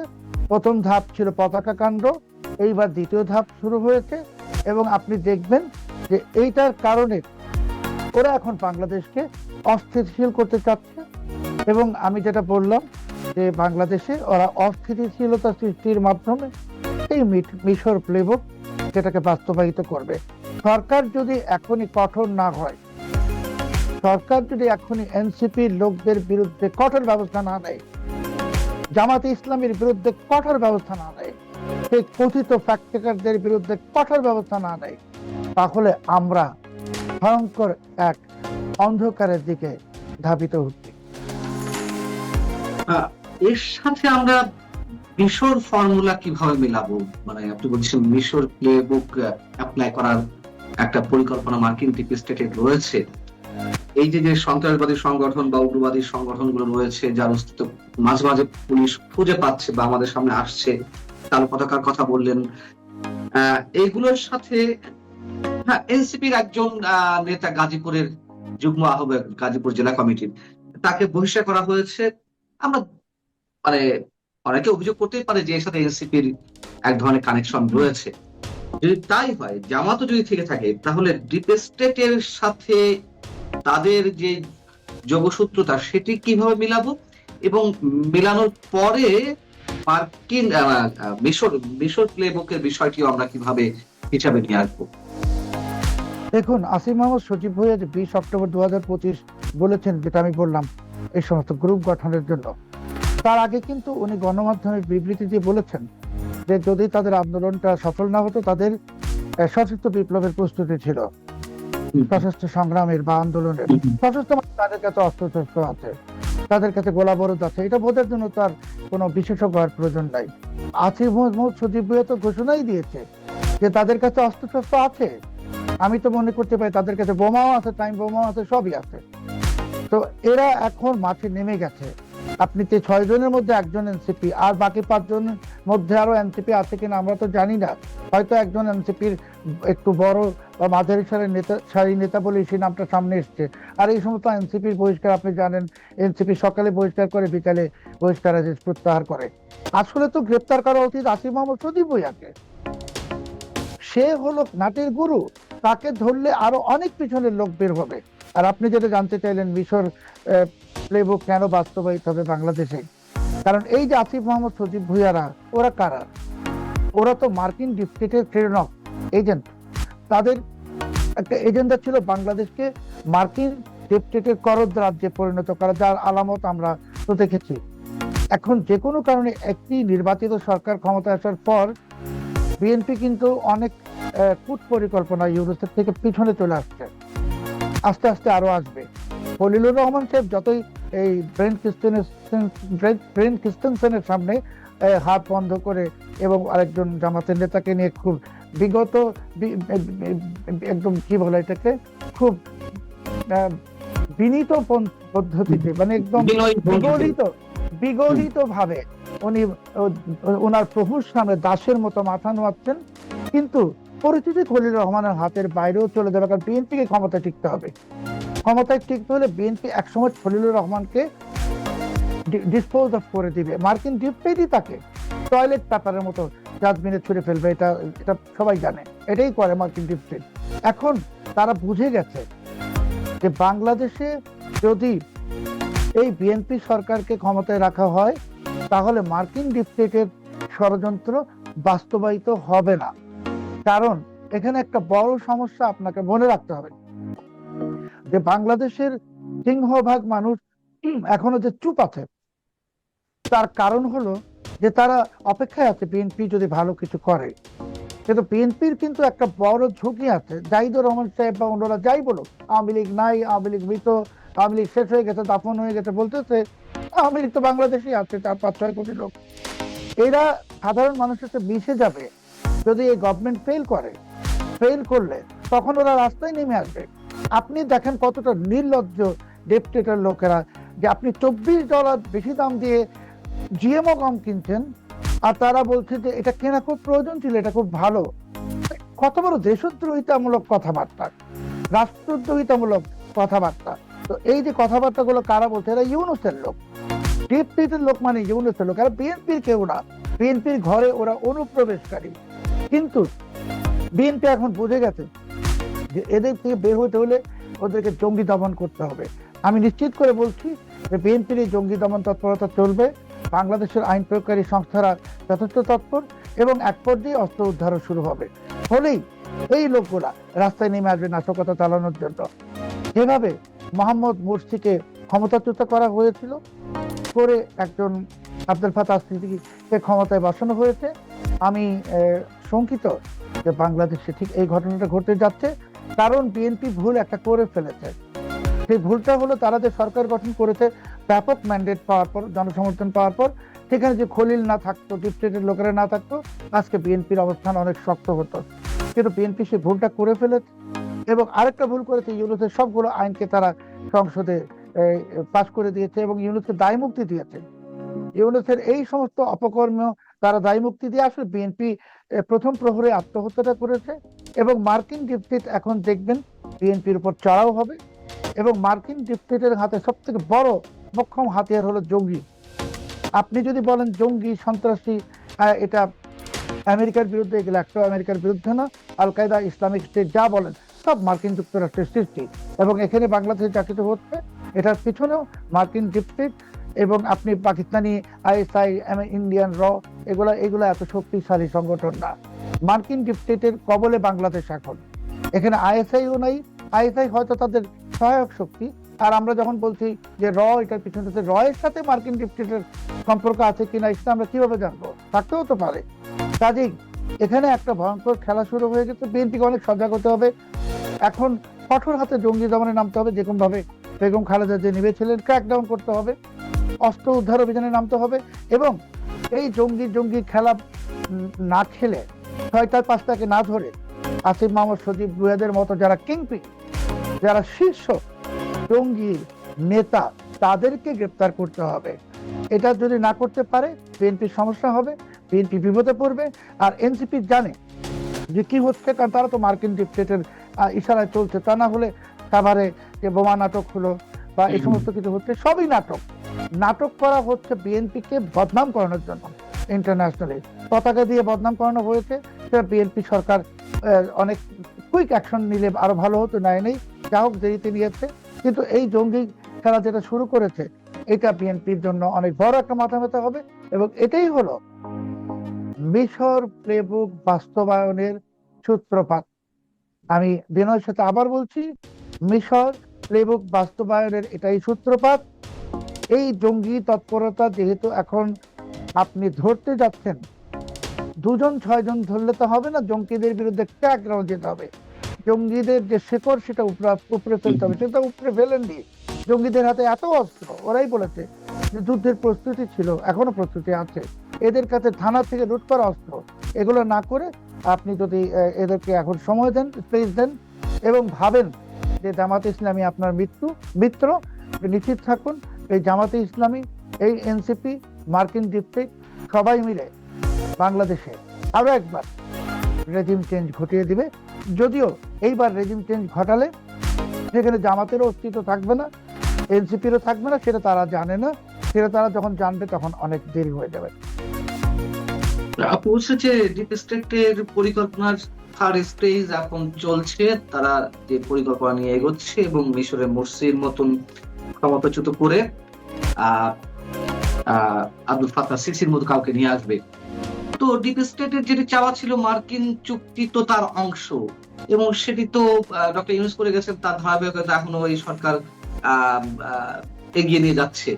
প্রথম ধাপ ছিল পতাকা কাণ্ড, এইবার দ্বিতীয় ধাপ শুরু হয়েছে। এবং আপনি দেখবেন যে এইটার কারণে ওরা এখন বাংলাদেশকে অস্থিতিশীল করতে চাচ্ছে। এবং আমি যেটা বললাম যে বাংলাদেশে ওরা অস্থিতিশীলতা সৃষ্টির মাধ্যমে এই মিশর প্লেবুক সেটাকে বাস্তবায়িত করবে। সরকার যদি এখনই কঠোর না হয়, সরকার যদি এখনই এনসিপির লোকদের বিরুদ্ধে কঠোর ব্যবস্থা না নেয়, জামাতে ইসলামের বিরুদ্ধে কঠোর ব্যবস্থা না নেয়, সেই কথিত ফ্যাক্ট চেকারদের বিরুদ্ধে কঠোর ব্যবস্থা না নেয়, তাহলে আমরা ভয়ঙ্কর এক অন্ধকারের দিকে ধাবিত হচ্ছি। এর সাথে আমরা মিশর ফর্মুলা কিভাবে মেলাবো? মানে আপনি বলছেন মিশর প্লেবুক অ্যাপ্লাই করার একটা পরিকল্পনা মার্কিন ডিপ স্টেটের রয়েছে। এই যে সন্ত্রাসবাদী সংগঠন বা উগ্রবাদী সংগঠনগুলো রয়েছে, যার অস্তিত্ব মাঝে মাঝে পুলিশ খুঁজে পাচ্ছে বা আমাদের সামনে আসছে, কালো পতাকার কথা বললেন, এইগুলোর সাথে এনসিপির একজন নেতা, গাজীপুরের যুগ্ম আহ্বায়ক গাজীপুর জেলা কমিটির, তাকে বহিষ্কার করা হয়েছে। আমরা মানে অনেকে অভিযোগ করতেই পারে যে এর সাথে এনসিপির এক ধরনের কানেকশন রয়েছে। যদি তাই হয়, জামাতও যদি থেকে থাকে, তাহলে ডিপ স্টেটের সাথে তাদের যে যোগসূত্রতা সেটি কিভাবে মিলাবো, এবং মেলানোর পরে মার্কিন মিশর প্লেবুকের বিষয়টিও আমরা কিভাবে হিসাবে নিয়ে আসবো? দেখুন, আসিফ মাহমুদ সজীব ভুঁইয়া যে 20 অক্টোবর 2025 বলেছেন, যেটা আমি বললাম এই সমস্ত গ্রুপ গঠনের জন্য, তার আগে কিন্তু উনি গণমাধ্যমের বিবৃতি দিয়ে বলেছেন যে যদি তাদের আন্দোলনটা সফল না হতো, তাদের সশস্ত্র বিপ্লবের প্রস্তুতি ছিল, সশস্ত্র সংগ্রামের বা আন্দোলনের। সশস্ত্র মানে তাদের কাছে অস্ত্রশস্ত্র আছে, তাদের কাছে গোলাবারুদ আছে, এটা বোঝার জন্য তার কোনো বিশেষজ্ঞ হওয়ার প্রয়োজন নাই। আসিফ মাহমুদ সজীব ভুঁইয়া তো ঘোষণাই দিয়েছে যে তাদের কাছে অস্ত্রশস্ত্র আছে। আমি তো মনে করতে পারি তাদের কাছে বোমাও আছে, টাইম বোমাও আছে, সবই আছে। তো এরা এখন মাঠে নেমে গেছে। আপনি 6 জনের মধ্যে একজন এনসিপি, আর বাকি 5 জনের মধ্যে আরো এনসিপি আছে কিনা আমরা তো জানি না। হয়তো একজন এনসিপির একটু বড় বা মাঝারি সারি নেতা বলে সেই নামটা সামনে এসছে। আর এই সমস্ত এনসিপির বহিষ্কার আপনি জানেন, এনসিপি সকালে বহিষ্কার করে, বিকালে বহিষ্কার আদেশ প্রত্যাহার করে। আসলে তো গ্রেপ্তার করা উচিত আসিফ মাহমুদ সজীব ভুঁইয়াকে। সে হলো নাটের গুরু, তাকে ধরলে আরো অনেক পিছনের লোক বের হবে। আর আপনি যেটা জানতে চাইলেন মিশর প্লেবুক কেন বাস্তবায়িত হবে বাংলাদেশে, কারণ এই যে আসিফ মাহমুদ সজীব ভুঁইয়ারা, ওরা কারা? ওরা তো মার্কিন ডিপ স্টেটের ট্রেনক এজেন্ট। তাদের একটা এজেন্ডা ছিল বাংলাদেশকে মার্কিন ডিপ স্টেটের করদ রাজ্যে পরিণত করা, যার আলামত আমরা তো দেখেছি। এখন যে কোনো কারণে একটি নির্বাচিত সরকার ক্ষমতায় আসার পর বিএনপি কিন্তু অনেক কূট পরিকল্পনা ইউনুসের থেকে পিছনে চলে আসছে, আস্তে আস্তে আরো আসবে। খলিলুর রহমান সাহেব যতই এই ব্রেন ক্রিস্টেনসেনের সামনে হাত বন্ধ করে এবং আরেকজন জামাতের নেতাকে নিয়ে খুব বিগত একদম কি বলে এটাকে খুব বিনীত পদ্ধতিতে, মানে একদম বিগলিত ভাবে উনি ওনার প্রভুর সামনে দাসের মতো মাথা নোয়াচ্ছেন, কিন্তু পরিস্থিতি খলিলুর রহমানের হাতের বাইরেও চলে যাবে। কারণ বিএনপিকে ক্ষমতায় টিকতে হবে, ক্ষমতায় টিকতে হলে বিএনপি একসময় খলিলুর রহমানকে ডিসপোজ অফ করে দিবে। মার্কিন ডিপটেটই তাকে টয়লেট পেপারের মতো ডাস্টবিনে ছুড়ে ফেলবে, এটা সবাই জানে, এটাই করে মার্কিন ডিপটেট। এখন তারা বুঝে গেছে যে বাংলাদেশে যদি এই বিএনপি সরকারকে ক্ষমতায় রাখা হয় তাহলে মার্কিন ডিপটেটের ষড়যন্ত্র বাস্তবায়িত হবে না। কারণ এখানে একটা বড় সমস্যা আপনাকে মনে রাখতে হবে, যে বাংলাদেশের সিংহভাগ মানুষ এখনো যে চুপ আছে, তার কারণ হলো যে তারা অপেক্ষায় আছে বিএনপি যদি ভালো কিছু করে। কিন্তু বিএনপির কিন্তু একটা বড় ঝুঁকি আছে। জাহিদুর রহমান সাহেব বা অন্যরা যাই বলুক, আওয়ামী লীগ নাই, আওয়ামী লীগ মৃত, আওয়ামী লীগ শেষ হয়ে গেছে, দাফন হয়ে গেছে বলতেছে, আওয়ামী লীগ তো বাংলাদেশেই আছে 4-5-6 কোটি লোক। এরা সাধারণ মানুষের সাথে মিশে যাবে যদি এই গভর্নমেন্ট ফেল করলে তখন ওরা রাস্তায় নেমে আসবে। আপনি দেখেন কতটা নির্লজ্জ ডেপুটেটর লোকেরা, যে আপনি $24 বেশি দাম দিয়ে জিএমও গম কিনছেন আর তারা বলছে যে এটা কেনা খুব প্রয়োজন ছিল, এটা খুব ভালো। কত বড় দেশদ্রোহিতামূলক কথাবার্তা, রাষ্ট্রদ্রোহিতামূলক কথাবার্তা। তো এই যে কথাবার্তাগুলো কারা বলছে, এরা ইউনুসের লোক, ডিপটেটের লোক, মানে ইউনুসের লোক। এরা বিএনপির কেউ না, বিএনপির ঘরে ওরা অনুপ্রবেশকারী। কিন্তু বিএনপি এখন বুঝে গেছে যে এদের থেকে বের হতে হলে ওদেরকে জঙ্গি দমন করতে হবে। আমি নিশ্চিত করে বলছি যে বিএনপির এই জঙ্গি দমন তৎপরতা চলবে। বাংলাদেশের আইন প্রয়োগকারী সংস্থারা যথেষ্ট তৎপর এবং এক পর্যায়ে অস্ত্র উদ্ধারও শুরু হবে। ফলেই এই লোকগুলা রাস্তায় নেমে আসবে নাশকতা চালানোর জন্য। যেভাবে মোহাম্মদ মুরসিকে ক্ষমতাচ্যুত করা হয়েছিল, করে একজন আব্দুল ফাতাহ সিদ্দিকীকে ক্ষমতায় বসানো হয়েছে, আমি শঙ্কিত যে বাংলাদেশে ঠিক এই ঘটনাটা ঘটতে যাচ্ছে। কারণ বিএনপি ভুল একটা করে ফেলেছে। সেই ভুলটা হলো তারা যে সরকার গঠন করেছে ব্যাপক ম্যান্ডেট পাওয়ার পর, জনসমর্থন পাওয়ার পর, সেখানে যে খলিল না থাকতো, ডিপটেটের লোকেরা না থাকতো, আজকে বিএনপির অবস্থান অনেক শক্ত হতো। কিন্তু বিএনপি সেই ভুলটা করে ফেলেছে। এবং আরেকটা ভুল করেছে, ইউনুসের সবগুলো আইনকে তারা সংসদে পাশ করে দিয়েছে এবং ইউনুসকে দায় মুক্তি দিয়েছে। ইউনুসের এই সমস্ত অপকর্ম তারা দায় মুক্তি দিয়ে আসলে বিএনপি প্রথম প্রহরে আত্মহত্যাটা করেছে। এবং মার্কিন ডিপটেট এখন দেখবেন বিএনপির উপর চড়াও হবে। এবং মার্কিন ডিপটেটের হাতে সব থেকে বড় মোক্ষম হাতিয়ার হলো জঙ্গি। আপনি যদি বলেন জঙ্গি সন্ত্রাসী, এটা আমেরিকার বিরুদ্ধে, এগুলো একটা আমেরিকার বিরুদ্ধে না, আল কায়দা, ইসলামিক স্টেট যা বলেন সব মার্কিন যুক্তরাষ্ট্রের সৃষ্টি। এবং এখানে বাংলাদেশে যা কিছু হচ্ছে এটার পিছনেও মার্কিন ডিপটেট। এবং আপনি পাকিস্তানি আইএসআই, ইন্ডিয়ান এগুলো এত শক্তিশালী সংগঠন না। মার্কিন ডিপটেটের কবলে বাংলাদেশ এখন। এখানে আইএসআইও নাই, আইএসআই হয়তো তাদের সহায়ক শক্তি। আর আমরা যখন বলছি যে এটার পিছনে এর সাথে মার্কিন ডিপটেটের সম্পর্ক আছে কিনা সেটা আমরা কিভাবে জানবো? থাকতেও তো পারে। কাজেই এখানে একটা ভয়ঙ্কর খেলা শুরু হয়ে গেছে। বিএনপিকে অনেক সজাগ হতে হবে। এখন কঠোর হাতে জঙ্গি দমনে নামতে হবে, যেরকম ভাবে বেগম খালেদা যে নেমেছিলেন, ক্র্যাকডাউন করতে হবে, অস্ত্র উদ্ধার অভিযানে নামতে হবে। এবং এই জঙ্গি খেলা না খেলে, 6টা-5টাকে না ধরে, আসিফ মাহমুদ, সজীব ভুইয়াদের মতো যারা কিংপিন, যারা শীর্ষ জঙ্গি নেতা, তাদেরকে গ্রেপ্তার করতে হবে। এটা যদি না করতে পারে বিএনপির সমস্যা হবে, বিএনপি বিপদে পড়বে। আর এনসিপি জানে যে কি হচ্ছে, কারণ তারা তো মার্কিন ডিপটেটের ইশারায় চলছে। তা না হলে সাভারে যে বোমা নাটক হলো বা এই সমস্ত কিছু হচ্ছে, সবই নাটক করা হচ্ছে বিএনপিকে বদনাম করানোর জন্য। ইন্টারন্যাশনালি পতাকা দিয়ে বদনাম করানো হয়েছে। সেটা বিএনপি সরকার অনেক কুইক অ্যাকশন নিলে আরো ভালো হতো, নেই যা হোক দেরিতে নিয়েছে। কিন্তু এই জঙ্গি খেলা যেটা শুরু করেছে, এটা বিএনপির জন্য অনেক বড় একটা মাথা ব্যথা হবে। এবং এটাই হলো মিশর প্লেবুক বাস্তবায়নের সূত্রপাত। আমি বিনয়ের সাথে আবার বলছি, মিশর প্লেবুক বাস্তবায়নের এটাই সূত্রপাত। এই জঙ্গি তৎপরতা যেহেতু এখন আপনি ধরতে যাচ্ছেন, 2-6 জন ধরলে তো হবে না, জঙ্গিদের বিরুদ্ধে ক্র্যাকডাউন যেতে হবে। জঙ্গিদের যে শেকড় সেটা উপরে ফেলতে হবে, সেটা উপরে ফেলেননি। জঙ্গিদের হাতে এত অস্ত্র, ওরাই বলেছে যে যুদ্ধের প্রস্তুতি ছিল, এখনো প্রস্তুতি আছে। এদের কাছে থানা থেকে লুট করা অস্ত্র, এগুলো না করে আপনি যদি এদেরকে এখন সময় দেন, স্পেস দেন এবং ভাবেন যে জামাতে ইসলামী আপনার মিত্র, নিশ্চিত থাকুন এই জামাতে ইসলামী, এই এনসিপি, মার্কিন ডিপটেক সবাই মিলে বাংলাদেশে আরো একবার রেজিম চেঞ্জ ঘটিয়ে দিবে। যদিও এইবার রেজিম চেঞ্জ ঘটালে সেখানে জামাতেরও অস্তিত্ব থাকবে না, এনসিপিরও থাকবে না, সেটা তারা জানে না। সেটা তারা যখন জানবে তখন অনেক দেরি হয়ে যাবে। আপু বলছে যে ডিপ স্টেটের পরিকল্পনার থার্ড স্টেজ এখন চলছে, তারা যে পরিকল্পনা নিয়ে এগোচ্ছে এবং মিশরের মোরসির মতন ক্ষমতাচ্যুত করে আব্দুল ফাত্তাহ সিসির মতো কাউকে নিয়ে আসবে। তো ডিপ স্টেটের যেটি চাওয়া ছিল মার্কিন চুক্তি তো তার অংশ, এবং সেটি তো ডক্টর ইউনূস করে গেছেন, তার ধারাবাহিকতা এখনো এই সরকার এগিয়ে নিয়ে যাচ্ছে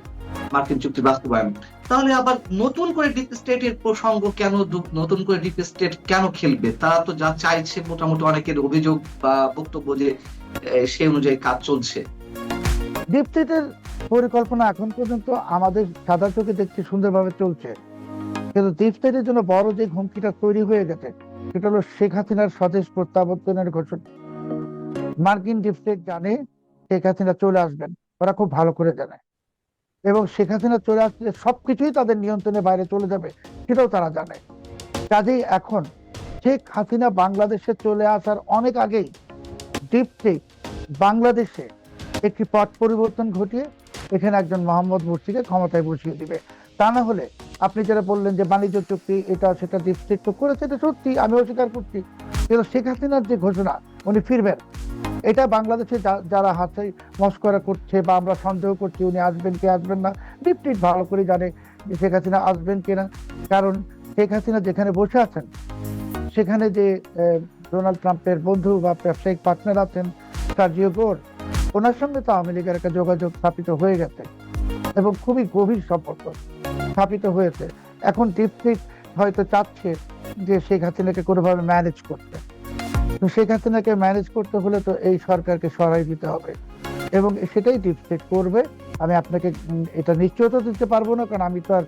মার্কিন চুক্তি বাস্তবায়ন। তাহলে আবার নতুন করে ডিপ স্টেটের প্রসঙ্গ কেন, নতুন করে ডিপ স্টেট কেন খেলবে? তারা তো যা চাইছে, মোটামুটি অনেকের অভিযোগ বা বক্তব্য যে সেই অনুযায়ী কাজ চলছে। ডিপ স্টেটের পরিকল্পনা এখন পর্যন্ত আমাদের সাদা চোখে দেখতে সুন্দরভাবে চলছে, কিন্তু ডিপ স্টেটের জন্য বড় যে হুমকিটা তৈরি হয়ে গেছে সেটা হলো শেখ হাসিনার স্বদেশ প্রত্যাবর্তনের ঘোষণা। মার্কিন ডিপ স্টেট জানে শেখ হাসিনা চলে আসবেন, ওরা খুব ভালো করে জানে, এবং শেখ হাসিনা চলে আসলে সবকিছুই তাদের নিয়ন্ত্রণের বাইরে চলে যাবে, সেটাও তারা জানে। কাজেই এখন শেখ হাসিনা বাংলাদেশে চলে আসার অনেক আগেই ডিপ স্টেট বাংলাদেশে একটি পথ পরিবর্তন ঘটিয়ে এখানে একজন মোহাম্মদ মুরসিকে ক্ষমতায় বসিয়ে দিবে। তা না হলে আপনি যেটা বললেন যে বাণিজ্য চুক্তি এটা সেটা ডিপ স্টেট তো করেছে, এটা সত্যি, আমি অস্বীকার করছি, কিন্তু শেখ হাসিনার যে ঘোষণা উনি ফিরবেন, এটা বাংলাদেশে যারা হাতে মস্করা করছে বা আমরা সন্দেহ করছি উনি আসবেন কি আসবেন না, ডিপ স্টেট ভালো করে জানে যে শেখ হাসিনা আসবেন কিনা। কারণ শেখ হাসিনা যেখানে বসে আছেন সেখানে যে ডোনাল্ড ট্রাম্পের বন্ধু বা ব্যবসায়িক পার্টনার আছেন সার্জিও গোর, ওনার সঙ্গে তো আওয়ামী লীগের একটা যোগাযোগ স্থাপিত হয়ে গেছে এবং খুবই গভীর সম্পর্ক স্থাপিত হয়েছে। এখন ডিপ স্টেট হয়তো চাচ্ছে যে শেখ হাসিনাকে কোনোভাবে ম্যানেজ করতে, তো শেখ হাসিনাকে ম্যানেজ করতে হলে তো এই সরকারকে সরাই দিতে হবে, এবং সেটাই ডিপ স্টেট করবে। আমি আপনাকে এটা নিশ্চয়তা দিতে পারবো না, কারণ আমি তো আর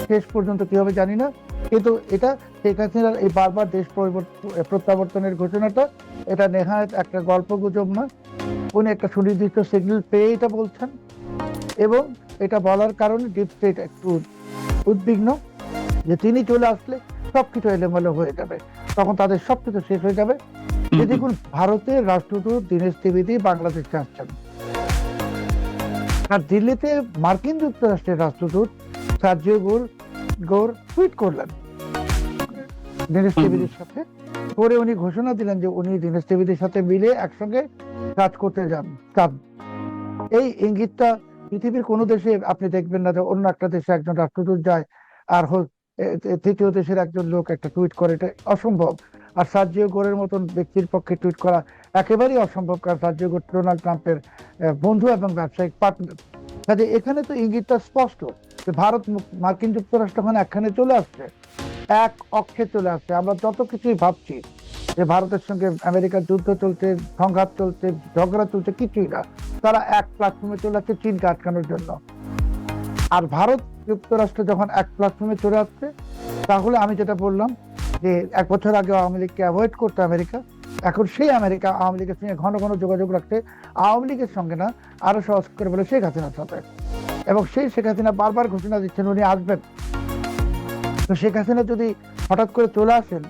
শেষ পর্যন্ত কি হবে জানি না, কিন্তু এটা শেখ হাসিনার এই বারবার দেশ প্রত্যাবর্তনের ঘোষণাটা এটা নেহায়েত একটা গল্প গুজব না, উনি একটা সুনির্দিষ্ট সিগন্যাল পেয়ে এটা বলছেন, এবং এটা বলার কারণে ডিপ স্টেট একটু উদ্বিগ্ন যে তিনি চলে আসলে সবকিছু এলোমেলো হয়ে যাবে, তখন তাদের সবকিছু শেষ হয়ে যাবে। যে দেখুন, ভারতের রাষ্ট্রদূত দীনেশ ত্রিবেদী বাংলাদেশে আসছেন, আর দিল্লিতে মার্কিন যুক্তরাষ্ট্রের রাষ্ট্রদূত সার্জিও গোর টুইট করলেন দীনেশ ত্রিবেদীর সাথে করে, উনি ঘোষণা দিলেন যে উনি দীনেশ ত্রিবেদীর সাথে মিলে একসঙ্গে কাজ করতে চান। এই ইঙ্গিতটা পৃথিবীর কোনো দেশে আপনি দেখবেন না যে অন্য একটা দেশে একজন রাষ্ট্রদূত যায় আর তৃতীয় দেশের একজন লোক একটা টুইট করে, এটা অসম্ভব। আর সার্জিও গোরের মতন ব্যক্তির পক্ষে টুইট করা একেবারেই অসম্ভব, কারণ সার্জিও গোর ডোনাল্ড ট্রাম্পের বন্ধু এবং ব্যবসায়িক পার্টনার। কাজে এখানে তো ইঙ্গিতটা স্পষ্ট যে ভারত মার্কিন যুক্তরাষ্ট্র এখন একখানে চলে আসছে, এক অক্ষে চলে আসছে। আমরা যত কিছুই ভাবছি যে ভারতের সঙ্গে আমেরিকার যুদ্ধ চলছে, সংঘাত চলছে, ঝগড়া চলছে, কিছুই না, তারা এক প্ল্যাটফর্মে চলে আসছে চীনকে আটকানোর জন্য। আর ভারত যুক্তরাষ্ট্র যখন এক প্ল্যাটফর্মে চলে আসছে, তাহলে আমি যেটা বললাম যে 1 বছর আগে আওয়ামী লীগকে অ্যাভয়েড করতে আমেরিকা, এখন সেই আমেরিকা আওয়ামী লীগের সঙ্গে ঘন ঘন যোগাযোগ রাখতে, আওয়ামী লীগের সঙ্গে না আরো সহজ করে বলে শেখ হাসিনার সাথে, এবং সেই শেখ হাসিনা বারবার ঘোষণা দিচ্ছেন উনি আসবেন। তো শেখ হাসিনা যদি হঠাৎ করে চলে আসেন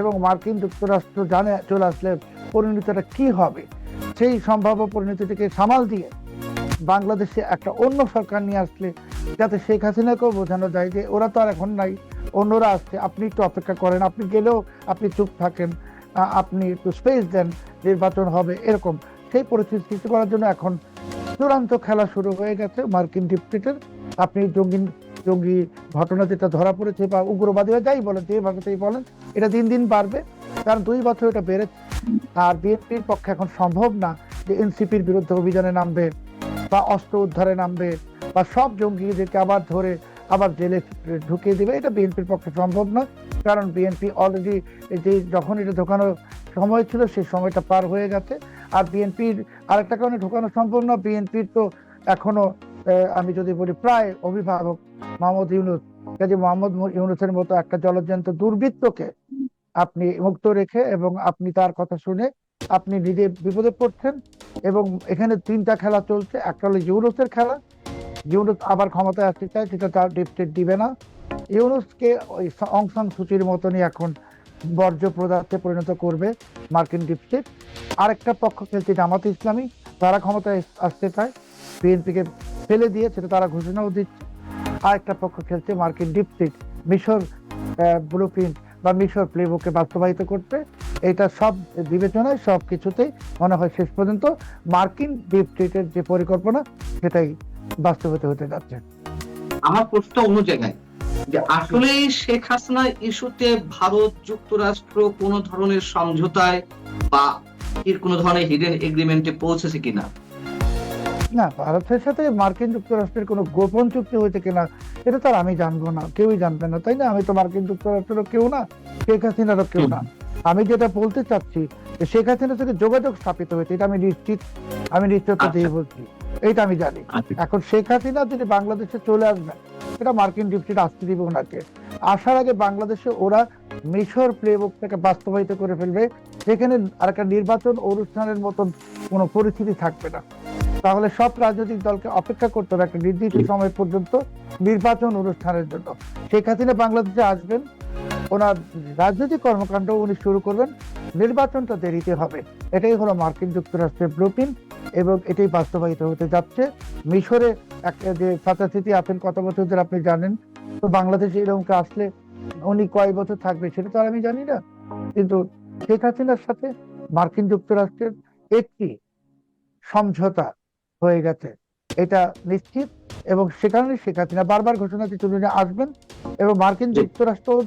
এবং মার্কিন যুক্তরাষ্ট্র জানে চলে আসলে পরিণতিটা কি হবে, সেই সম্ভাব্য পরিণতিটিকে সামাল দিয়ে বাংলাদেশে একটা অন্য সরকার নিয়ে আসলে যাতে শেখ হাসিনাকেও বোঝানো যায় যে ওরা তো আর এখন নাই, অন্যরা আসছে, আপনি একটু অপেক্ষা করেন, আপনি গেলেও আপনি চুপ থাকেন, আপনি একটু স্পেস দেন, নির্বাচন হবে, এরকম সেই পরিস্থিতি সৃষ্টি করার জন্য এখন চূড়ান্ত খেলা শুরু হয়ে গেছে মার্কিন ডিপ স্টেটের। আপনি জঙ্গি ঘটনা যেটা ধরা পড়েছে বা উগ্রবাদীরা যাই বলেন, যেভাবে তাই বলেন, এটা দিন দিন বাড়বে, কারণ 2 বছর এটা বেড়েছে। আর বিএনপির পক্ষে এখন সম্ভব না যে এনসিপির বিরুদ্ধে অভিযানে নামবে বা অস্ত্র উদ্ধারে নামবে বা সব জঙ্গিদেরকে আবার ধরে আবার জেলে ঢুকিয়ে দিবে, এটা বিএনপির পক্ষে সম্ভব নয়। কারণ বিএনপি অলরেডি যে যখন এটা ঢোকানোর সময় ছিল সেই সময়টা পার হয়ে গেছে। আর বিএনপির আরেকটা কারণে ঢোকানো সম্ভব না, বিএনপির তো এখনো আমি যদি বলি প্রায় অভিভাবক মোহাম্মদ ইউনূস, কাজে মোহাম্মদ ইউনূসের মতো একটা জলজ্যান্ত দুর্বৃত্তকে আপনি মুক্ত রেখে এবং আপনি তার কথা শুনে আপনি নিজে বিপদে পড়ছেন। এবং এখানে তিনটা খেলা চলছে, একটা হলো ইউনূসের খেলা, ইউনূস আবার ক্ষমতায় আসতে চায়, সেটা তার ডিপ স্টেট দিবে না। ইউনূসকে ওই অং সান সুচির মতনই এখন বর্জ্য পদার্থে পরিণত করবে মার্কিন ডিপ স্টেট। আরেকটা পক্ষ খেলছে জামাতে ইসলামী, তারা ক্ষমতায় আসতে চায়, বিএনপিকে ফেলে দিয়ে সেটা তারা ঘোষণাও দিচ্ছে। আরেকটা পক্ষ খেলছে মার্কিন ডিপ স্টেট, মিশর ব্লুপ্রিন্ট বা মিশর প্লেবুকে বাস্তবায়িত করতে। এটা সব বিবেচনায় সব কিছুতেই মনে হয় শেষ পর্যন্ত মার্কিন ডিপ স্টেটের যে পরিকল্পনা সেটাই বাস্তবায়িত হতে যাচ্ছে। আমার প্রশ্ন অন্য জায়গায়, যে আসলে শেখ হাসিনা ইস্যুতে ভারত যুক্তরাষ্ট্র কোন ধরনের সমঝোতায় বা এর কোন ধরনের হিডেন এগ্রিমেন্টে পৌঁছেছে কিনা? না, ভারতের সাথে মার্কিন যুক্তরাষ্ট্রের কোনো গোপন চুক্তি হয়েছে কিনা এটা তো আর আমি জানবো না, কেউই জানবে না, তাই না? আমি তো মার্কিন যুক্তরাষ্ট্রেরও কেউ না, শেখ হাসিনারও কেউ না। আমি যেটা বলতে চাচ্ছি যে শেখ হাসিনার সাথে যোগাযোগ স্থাপিত হয়েছে, এটা আমি নিশ্চিত, আমি নিশ্চয়তা দিয়ে বলছি, এইটা আমি জানি। এখন শেখ হাসিনা যদি বাংলাদেশে চলে আসবেন, এটা মার্কিন ডিপ স্টেট আসতে দিবে ওনাকে। আসার আগে বাংলাদেশে ওরা মিশর প্লেবুকটাকে বাস্তবায়িত করে ফেলবে, যেখানে আর একটা নির্বাচন অনুষ্ঠানের মতন কোনো পরিস্থিতি থাকবে না। তাহলে সব রাজনৈতিক দলকে অপেক্ষা করতে হবে একটা নির্দিষ্ট সময় পর্যন্ত নির্বাচন অনুষ্ঠানের জন্য। শেখ হাসিনা বাংলাদেশে আসবেন, ওনার রাজনৈতিক কর্মকাণ্ড উনি শুরু করবেন, নির্বাচনটা দেরিতে হবে। এটাই হলো মার্কিন যুক্তরাষ্ট্রের ব্লুপ্রিন্ট এবং এটাই বাস্তবায়িত হতে যাচ্ছে। মিশরে একটা যে ফাতাসিটি আছেন কত বছর ধরে আপনি জানেন, তো বাংলাদেশে এরকম আসলে উনি কয় বছর থাকবে সেটা তো আর আমি জানি না, কিন্তু শেখ হাসিনার সাথে মার্কিন যুক্তরাষ্ট্রের একটি সমঝোতা হয়ে গেছে, এটা নিশ্চিত। এবং সেখানে শেখ হাসিনা বারবার ঘোষণা দিতে উনি আসবেন এবং মার্কিন যুক্তরাষ্ট্রও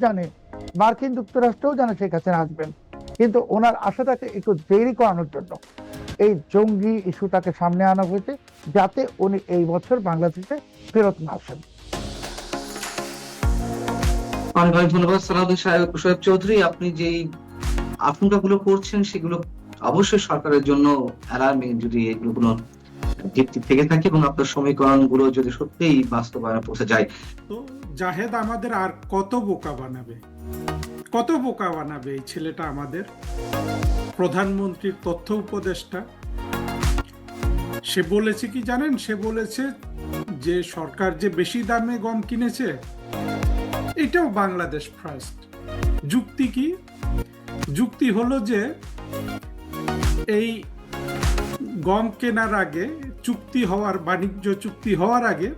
জানে শেখ হাসিনা আসবেন, কিন্তু ওনার আশাটাকে একটু দেরি করানোর জন্য এই জঙ্গি ইস্যুটাকে সামনে আনা হয়েছে, যাতে উনি এই বছর বাংলাদেশে ফেরত না আসেন। অনেক অনেক ধন্যবাদ সালাউদ্দিন শোয়েব চৌধুরী। আপনি যেই আশঙ্কাগুলো করছেন সেগুলো অবশ্যই সরকারের জন্য অ্যালার্মিং, যদি এগুলো কোনো ভিত্তি থেকে থাকে এবং আপনার সমীকরণ গুলো যদি সত্যিই বাস্তবায়নে পৌঁছে যায়। তো জাহেদ আমাদের আর কত বোকা বানাবে এই ছেলেটা, আমাদের প্রধানমন্ত্রীর তথ্য উপদেষ্টা। সে বলেছে কি জানেন, সে বলেছে যে সরকার যে বেশি দামে গম কিনেছে এটাও বাংলাদেশ ফার্স্ট। যুক্তি কি? যুক্তি হলো যে এই গম কেনার আগে বাণিজ্য চুক্তি হওয়ার আগে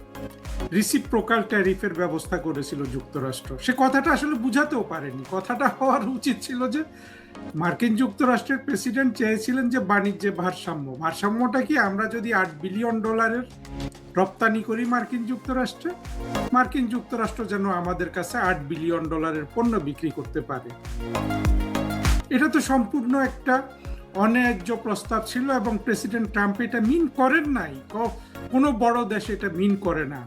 রিসিপ্রোকাল ট্যারিফের ব্যবস্থা করেছিল যুক্তরাষ্ট্র। সে কথাটা আসলে বুঝাতেও পারেনি। কথাটা হওয়ার উচিত ছিল যে মার্কিন যুক্তরাষ্ট্রের প্রেসিডেন্ট চেয়েছিলেন যে বাণিজ্যে ভারসাম্যটা কি, আমরা যদি $8 বিলিয়ন রপ্তানি করি মার্কিন যুক্তরাষ্ট্র যেন আমাদের কাছে $8 বিলিয়ন পণ্য বিক্রি করতে পারে। এটা তো সম্পূর্ণ একটা অন্যায্য প্রস্তাব ছিল এবং প্রেসিডেন্ট ট্রাম্প এটা মিন করেন নাই। কোনো বড় দেশ এটা মিন করে না।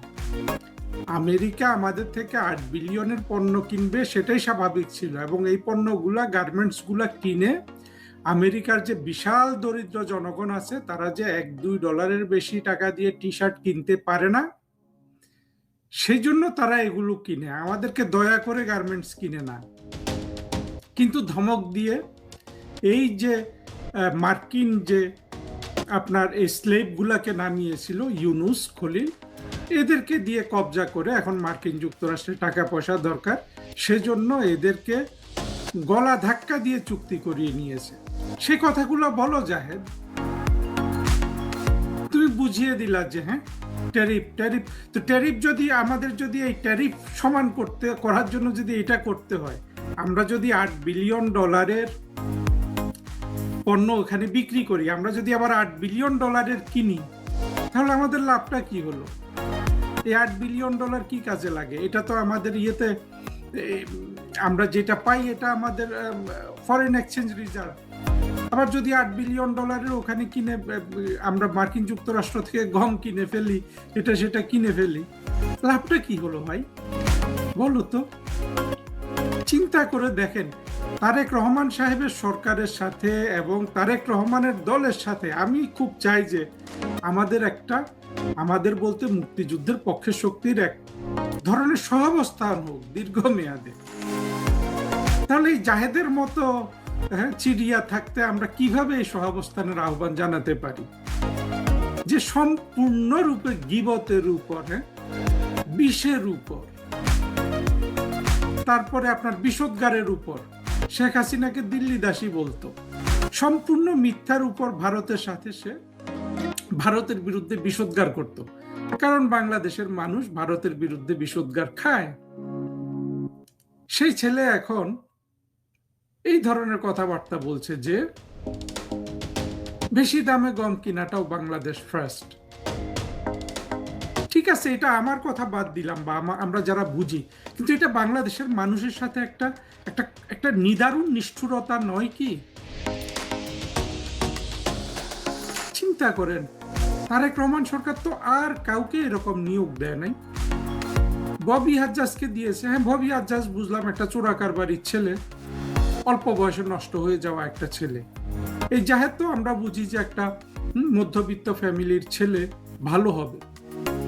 আমেরিকা আমাদের থেকে 8 বিলিয়নের পণ্য কিনবে, সেটাই স্বাভাবিক ছিল। এবং এই পণ্যগুলা, গার্মেন্টস গুলা কিনে আমেরিকার যে বিশাল দরিদ্র জনগণ আছে, তারা যে $1-2 বেশি টাকা দিয়ে টি শার্ট কিনতে পারে না, সেই জন্য তারা এগুলো কিনে। আমাদেরকে দয়া করে গার্মেন্টস কিনে না। কিন্তু ধমক দিয়ে এই যে মার্কিন যে আপনার এই স্লেভগুলাকে নামিয়েছিল ইউনুস, খলিল, এদেরকে দিয়ে কবজা করে এখন মার্কিন যুক্তরাষ্ট্রের টাকা পয়সা দরকার, সেজন্য এদেরকে গলা ধাক্কা দিয়ে চুক্তি করিয়ে নিয়েছে। সে কথাগুলো বলো জাহেদ, তুমি বুঝিয়ে দিলা যে হ্যাঁ ট্যারিফ তো ট্যারিফ যদি আমাদের যদি এই ট্যারিফ সমান করার জন্য যদি এটা করতে হয়, আমরা যদি $8 বিলিয়ন পণ্য ওখানে বিক্রি করি, আমরা যদি আবার $8 বিলিয়ন কিনি, তাহলে আমাদের লাভটা কি হলো? এই $8 বিলিয়ন কি কাজে লাগে? এটা তো আমাদের ইয়েতে আমরা যেটা পাই এটা আমাদের ফরেন এক্সচেঞ্জ রিজার্ভ। আবার যদি $8 বিলিয়ন ওখানে কিনে আমরা মার্কিন যুক্তরাষ্ট্র থেকে গম কিনে ফেলি, সেটা কিনে ফেলি, লাভটা কি হলো ভাই বলো তো? চিন্তা করে দেখেন, তারেক রহমান সাহেবের সরকারের সাথে এবং তারেক রহমানের দলের সাথে আমি খুব চাই যে আমাদের বলতে মুক্তিযুদ্ধের পক্ষে শক্তির এক ধরনের সহাবস্থান হোক দীর্ঘমেয়াদে। তাহলে এই জাহেদের মতো চিড়িয়া থাকতে আমরা কিভাবে এই সহাবস্থানের আহ্বান জানাতে পারি, যে সম্পূর্ণরূপে গীবতের উপর, বিষের উপর, তারপরে আপনার বিষোদ্গারের উপর শেখ হাসিনাকে দিল্লি দাসী বলতো, সম্পূর্ণ মিথ্যার উপর ভারতের সাথে সে ভারতের বিরুদ্ধে বিষোদ্গার করত, কারণ বাংলাদেশের মানুষ ভারতের বিরুদ্ধে বিষোদ্গার খায়। সেই ছেলে এখন এই ধরনের কথাবার্তা বলছে যে বেশি দামে গম কিনাটাও বাংলাদেশ ফার্স্ট। ঠিক আছে, এটা আমার কথা বাদ দিলাম বা আমরা যারা বুঝি, কিন্তু এটা বাংলাদেশের মানুষের সাথে একটা নিদারুণ নিষ্ঠুরতা নয় কি? চিন্তা করেন, তারেক রহমান সরকার তো আর কাউকে এরকম নিয়োগ দেয় নাই। ববি হাজ্জাজকে দিয়েছে। হ্যাঁ, ববি হাজ্জাজ বুঝলাম একটা চোরা কারবারির ছেলে, অল্প বয়সে নষ্ট হয়ে যাওয়া একটা ছেলে। এই জাহেদ তো আমরা বুঝি যে একটা মধ্যবিত্ত ফ্যামিলির ছেলে, ভালো হবে।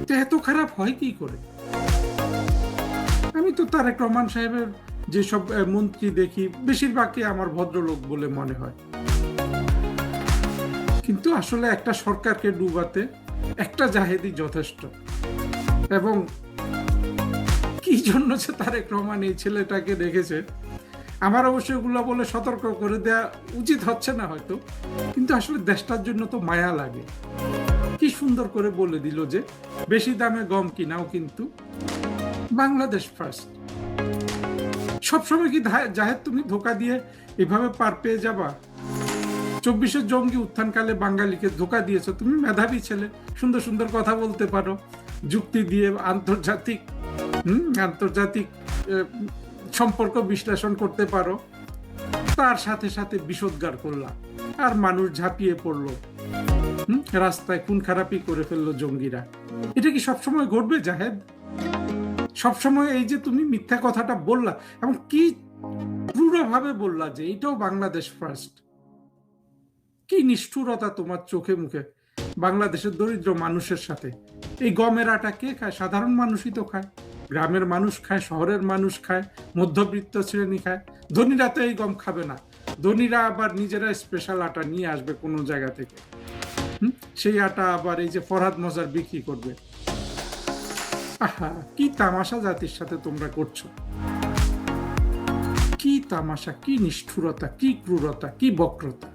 তো এত খারাপ হয় কি করে? আমি তো তারেক রহমান সাহেবের যেসব মন্ত্রী দেখি বেশিরভাগই আমার ভদ্রলোক বলে মনে হয়, কিন্তু আসলে একটা সরকারকে ডুবাতে একটা জাহেদই যথেষ্ট। এবং কি জন্য যে তারেক রহমান এই ছেলেটাকে রেখেছে, আমার অবশ্য এগুলো বলে সতর্ক করে দেওয়া উচিত হচ্ছে না হয়তো, কিন্তু আসলে দেশটার জন্য তো মায়া লাগে। কি সুন্দর করে বলে দিল যে বেশি দামে গম কিনাও কিন্তু বাংলাদেশ ফার্স্ট। সবসময় কি জাহেদ তুমি ধোকা দিয়ে এভাবে পার পেয়ে যাবা? 24-এর জঙ্গি উত্থানকালে বাঙালিকে ধোকা দিয়েছো। তুমি মেধাবী ছেলে, সুন্দর সুন্দর কথা বলতে পারো, যুক্তি দিয়ে আন্তর্জাতিক সম্পর্ক বিশ্লেষণ করতে পারো, তার সাথে সাথে বিষোদ্গার করলাম আর মানুষ ঝাঁপিয়ে পড়লো, রাস্তায় খুন খারাপি করে ফেললো জঙ্গিরা। এটা কি সবসময় ঘটবে জাহেদ? সবসময় এই যে তুমি মিথ্যা কথাটা বললা এবং কি ক্রূরভাবে বললা যে এটাও বাংলাদেশ ফার্স্ট, কি নিষ্ঠুরতা তোমার চোখে মুখে বাংলাদেশের দরিদ্র মানুষের সাথে। এই গমের আটা কে খায়? সাধারণ মানুষই তো খায়, গ্রামের মানুষ খায়, শহরের মানুষ খায়, মধ্যবিত্ত শ্রেণী খায়। ধনীরা তো এই গম খাবে না, ধনীরা আবার নিজেরা স্পেশাল আটা নিয়ে আসবে কোনো জায়গা থেকে, সেই আটা আবার এই যে ফরহাদ মজার বিক্রি করবে। আহা, কি তামাশা জাতির সাথে তোমরা করছো, কি তামাশা, কি নিষ্ঠুরতা, কি ক্রূরতা, কি বক্রতা,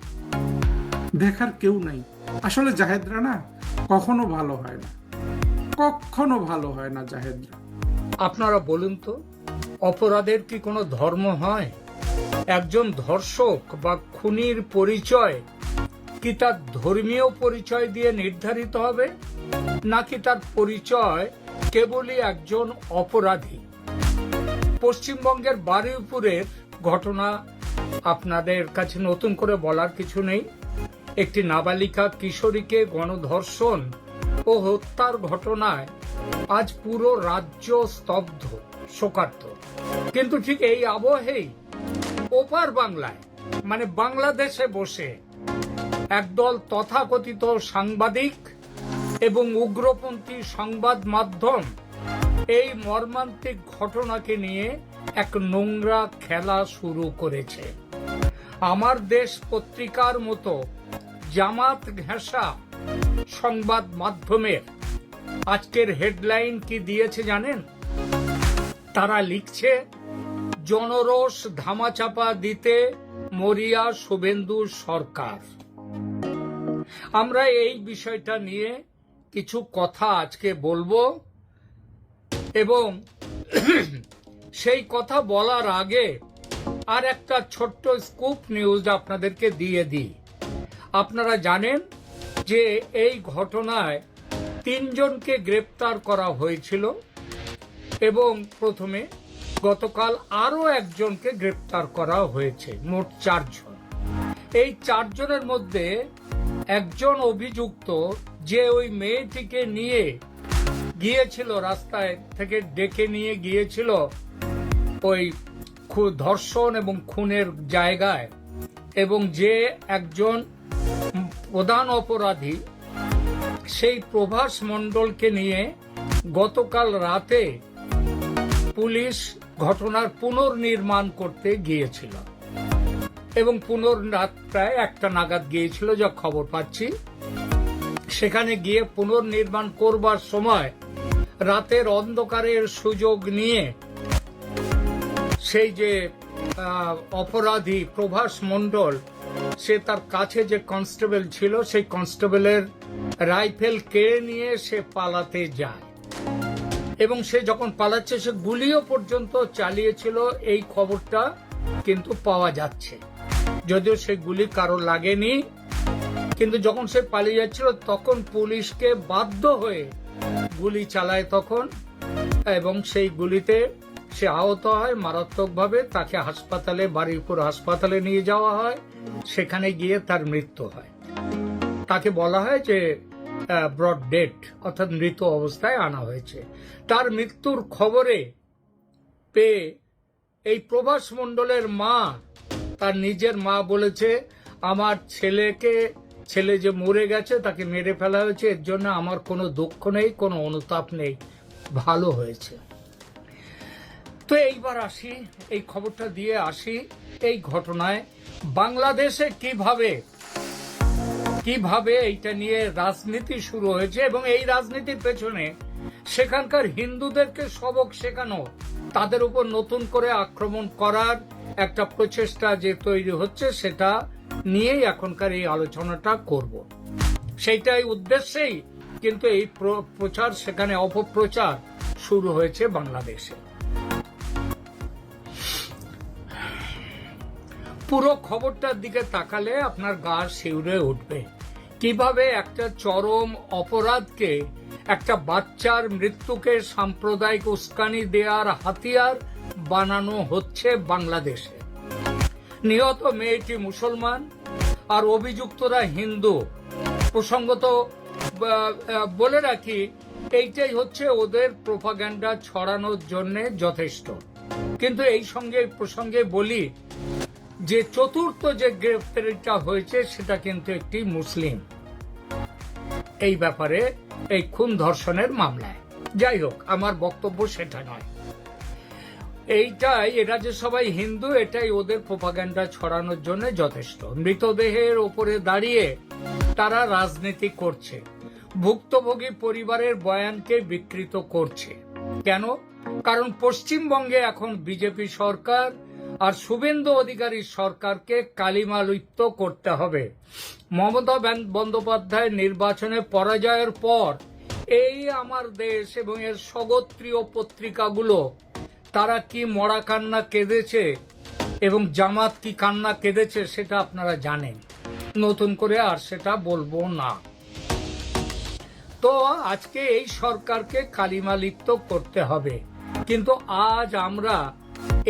দেখার কেউ নাই। আসলে জাহেদরা না কখনো ভালো হয় না, কখনো ভালো হয় না জাহেদরা। আপনারা বলুন তো, অপরাধের কি কোনো ধর্ম হয়? একজন ধর্ষক বা খুনির পরিচয় কি তার ধর্মীয় পরিচয় দিয়ে নির্ধারিত হবে, নাকি তার পরিচয় কেবলই একজন অপরাধী? পশ্চিমবঙ্গের বারুইপুরের ঘটনা আপনাদের কাছে নতুন করে বলার কিছু নেই। একটি নাবালিকা কিশোরীকে গণধর্ষণ ও হত্যার ঘটনায় আজ পুরো রাজ্য স্তব্ধ, শোকার্ত। কিন্তু ঠিক এই আবহেই ওপার বাংলায়, মানে বাংলাদেশে বসে একদল তথাকথিত সাংবাদিক এবং উগ্রপন্থী সংবাদ মাধ্যম এই মর্মান্তিক ঘটনাকে নিয়ে এক নোংরা খেলা শুরু করেছে। আমার দেশ পত্রিকার মতো জামাত ঘেঁষা সংবাদ মাধ্যমের আজকের হেডলাইন কি দিয়েছে জানেন? তারা লিখছে, জনরোষ ধামাচাপা দিতে মরিয়া শুভেন্দু সরকার। আমরা এই বিষয়টা নিয়ে কিছু কথা আজকে বলবো এবং সেই কথা বলার আগে আর একটা ছোট্ট স্কুপ নিউজ আপনাদেরকে দিয়ে দিই। আপনারা জানেন যে এই ঘটনায় 3 জনকে গ্রেপ্তার করা হয়েছিল এবং প্রথমে গতকাল আরো একজনকে গ্রেপ্তার করা হয়েছে, মোট 4 জন। এই 4 জনের মধ্যে একজন অভিযুক্ত যে ওই মেয়েটিকে নিয়ে গিয়েছিল, রাস্তায় থেকে ডেকে নিয়ে গিয়েছিল ওই ধর্ষণ এবং খুনের জায়গায়, এবং যে একজন প্রধান অপরাধী সেই প্রভাস মণ্ডলকে নিয়ে গতকাল রাতে পুলিশ ঘটনার পুনর্নির্মাণ করতে গিয়েছিল, এবং রাত প্রায় 1টা নাগাদ গিয়েছিল যা খবর পাচ্ছি। সেখানে গিয়ে পুনর্নির্মাণ করবার সময় রাতের অন্ধকারের সুযোগ নিয়ে সেই যে অপরাধী প্রভাস মণ্ডল, সে তার কাছে যে কনস্টেবল ছিল সেই কনস্টেবলের রাইফেল কেড়ে নিয়ে সে পালাতে যায়, এবং সে যখন পালাচ্ছে সে গুলিও পর্যন্ত চালিয়েছিল। এই খবরটা কিন্তু পাওয়া যাচ্ছে, যদিও সে গুলি কারো লাগেনি, কিন্তু যখন সে পালিয়ে যাচ্ছিল তখন পুলিশকে বাধ্য হয়ে গুলি চালায় তখন, এবং সেই গুলিতে সে আহত হয় মারাত্মকভাবে। তাকে হাসপাতালে, বারুইপুর হাসপাতালে নিয়ে যাওয়া হয়, সেখানে গিয়ে তার মৃত্যু হয়। তাকে বলা হয় যে ব্রড ডেড, অর্থাৎ মৃত অবস্থায় আনা হয়েছে। তার মৃত্যুর খবরে পেয়ে এই প্রভাস মণ্ডলের মা, তার নিজের মা বলেছে, আমার ছেলে যে মরে গেছে, তাকে মেরে ফেলা হয়েছে, এর জন্য আমার কোনো দুঃখ নেই, কোনো অনুতাপ নেই, ভালো হয়েছে। তো এইবার আসি, এই খবরটা দিয়ে আসি এই ঘটনায় বাংলাদেশে কিভাবে এইটা নিয়ে রাজনীতি শুরু হয়েছে, এবং এই রাজনীতির পেছনে সেখানকার হিন্দুদেরকে সবক শেখানো, তাদের উপর নতুন করে আক্রমণ করার একটা প্রচেষ্টা যে তৈরি হচ্ছে, সেটা নিয়েই এখনকার এই আলোচনাটা করব। সেইটাই উদ্দেশ্যেই কিন্তু এই প্রচার, সেখানে অপপ্রচার শুরু হয়েছে বাংলাদেশে। পুরো খবরটার দিকে তাকালে আপনার গা শিউরে উঠবে, কিভাবে একটা চরম অপরাধকে, একটা বাচ্চার মৃত্যুকে সাম্প্রদায়িক উস্কানি দেওয়ার হাতিয়ার বানানো হচ্ছে বাংলাদেশে। নিহত মেয়েটি মুসলমান আর অভিযুক্তরা হিন্দু। প্রসঙ্গত বলে রাখি, এইটাই হচ্ছে ওদের প্রোপাগান্ডা ছড়ানোর জন্য যথেষ্ট। কিন্তু এই প্রসঙ্গে বলি যে চতুর্থ যে গ্রেফতারিটা হয়েছে সেটা কিন্তু একটি মুসলিম, এই ব্যাপারে, এই খুন ধর্ষণের মামলায়। যাই হোক, আমার বক্তব্য সেটা নয়। এরা যে সবাই হিন্দু, এটাই ওদের প্রোপাগান্ডা ছড়ানোর জন্য যথেষ্ট। মৃতদেহের ওপরে দাঁড়িয়ে তারা রাজনীতি করছে, ভুক্তভোগী পরিবারের বয়ানকে বিকৃত করছে। কেন? কারণ পশ্চিমবঙ্গে এখন বিজেপি সরকার আর শুভেন্দু অধিকারীর সরকারকে কালিমালিপ্ত করতে হবে। মমতা বন্দ্যোপাধ্যায় নির্বাচনে পরাজয়ের পর এই আমার দেশ এবং এর স্বগোত্রীয় পত্রিকাগুলো, তারা কি মরা কান্না কেঁদেছে এবং জামাত কি কান্না কেঁদেছে সেটা আপনারা জানেন, নতুন করে আর সেটা বলবো না। তো আজকে এই সরকারকে কালিমালিপ্ত করতে হবে, কিন্তু আজ আমরা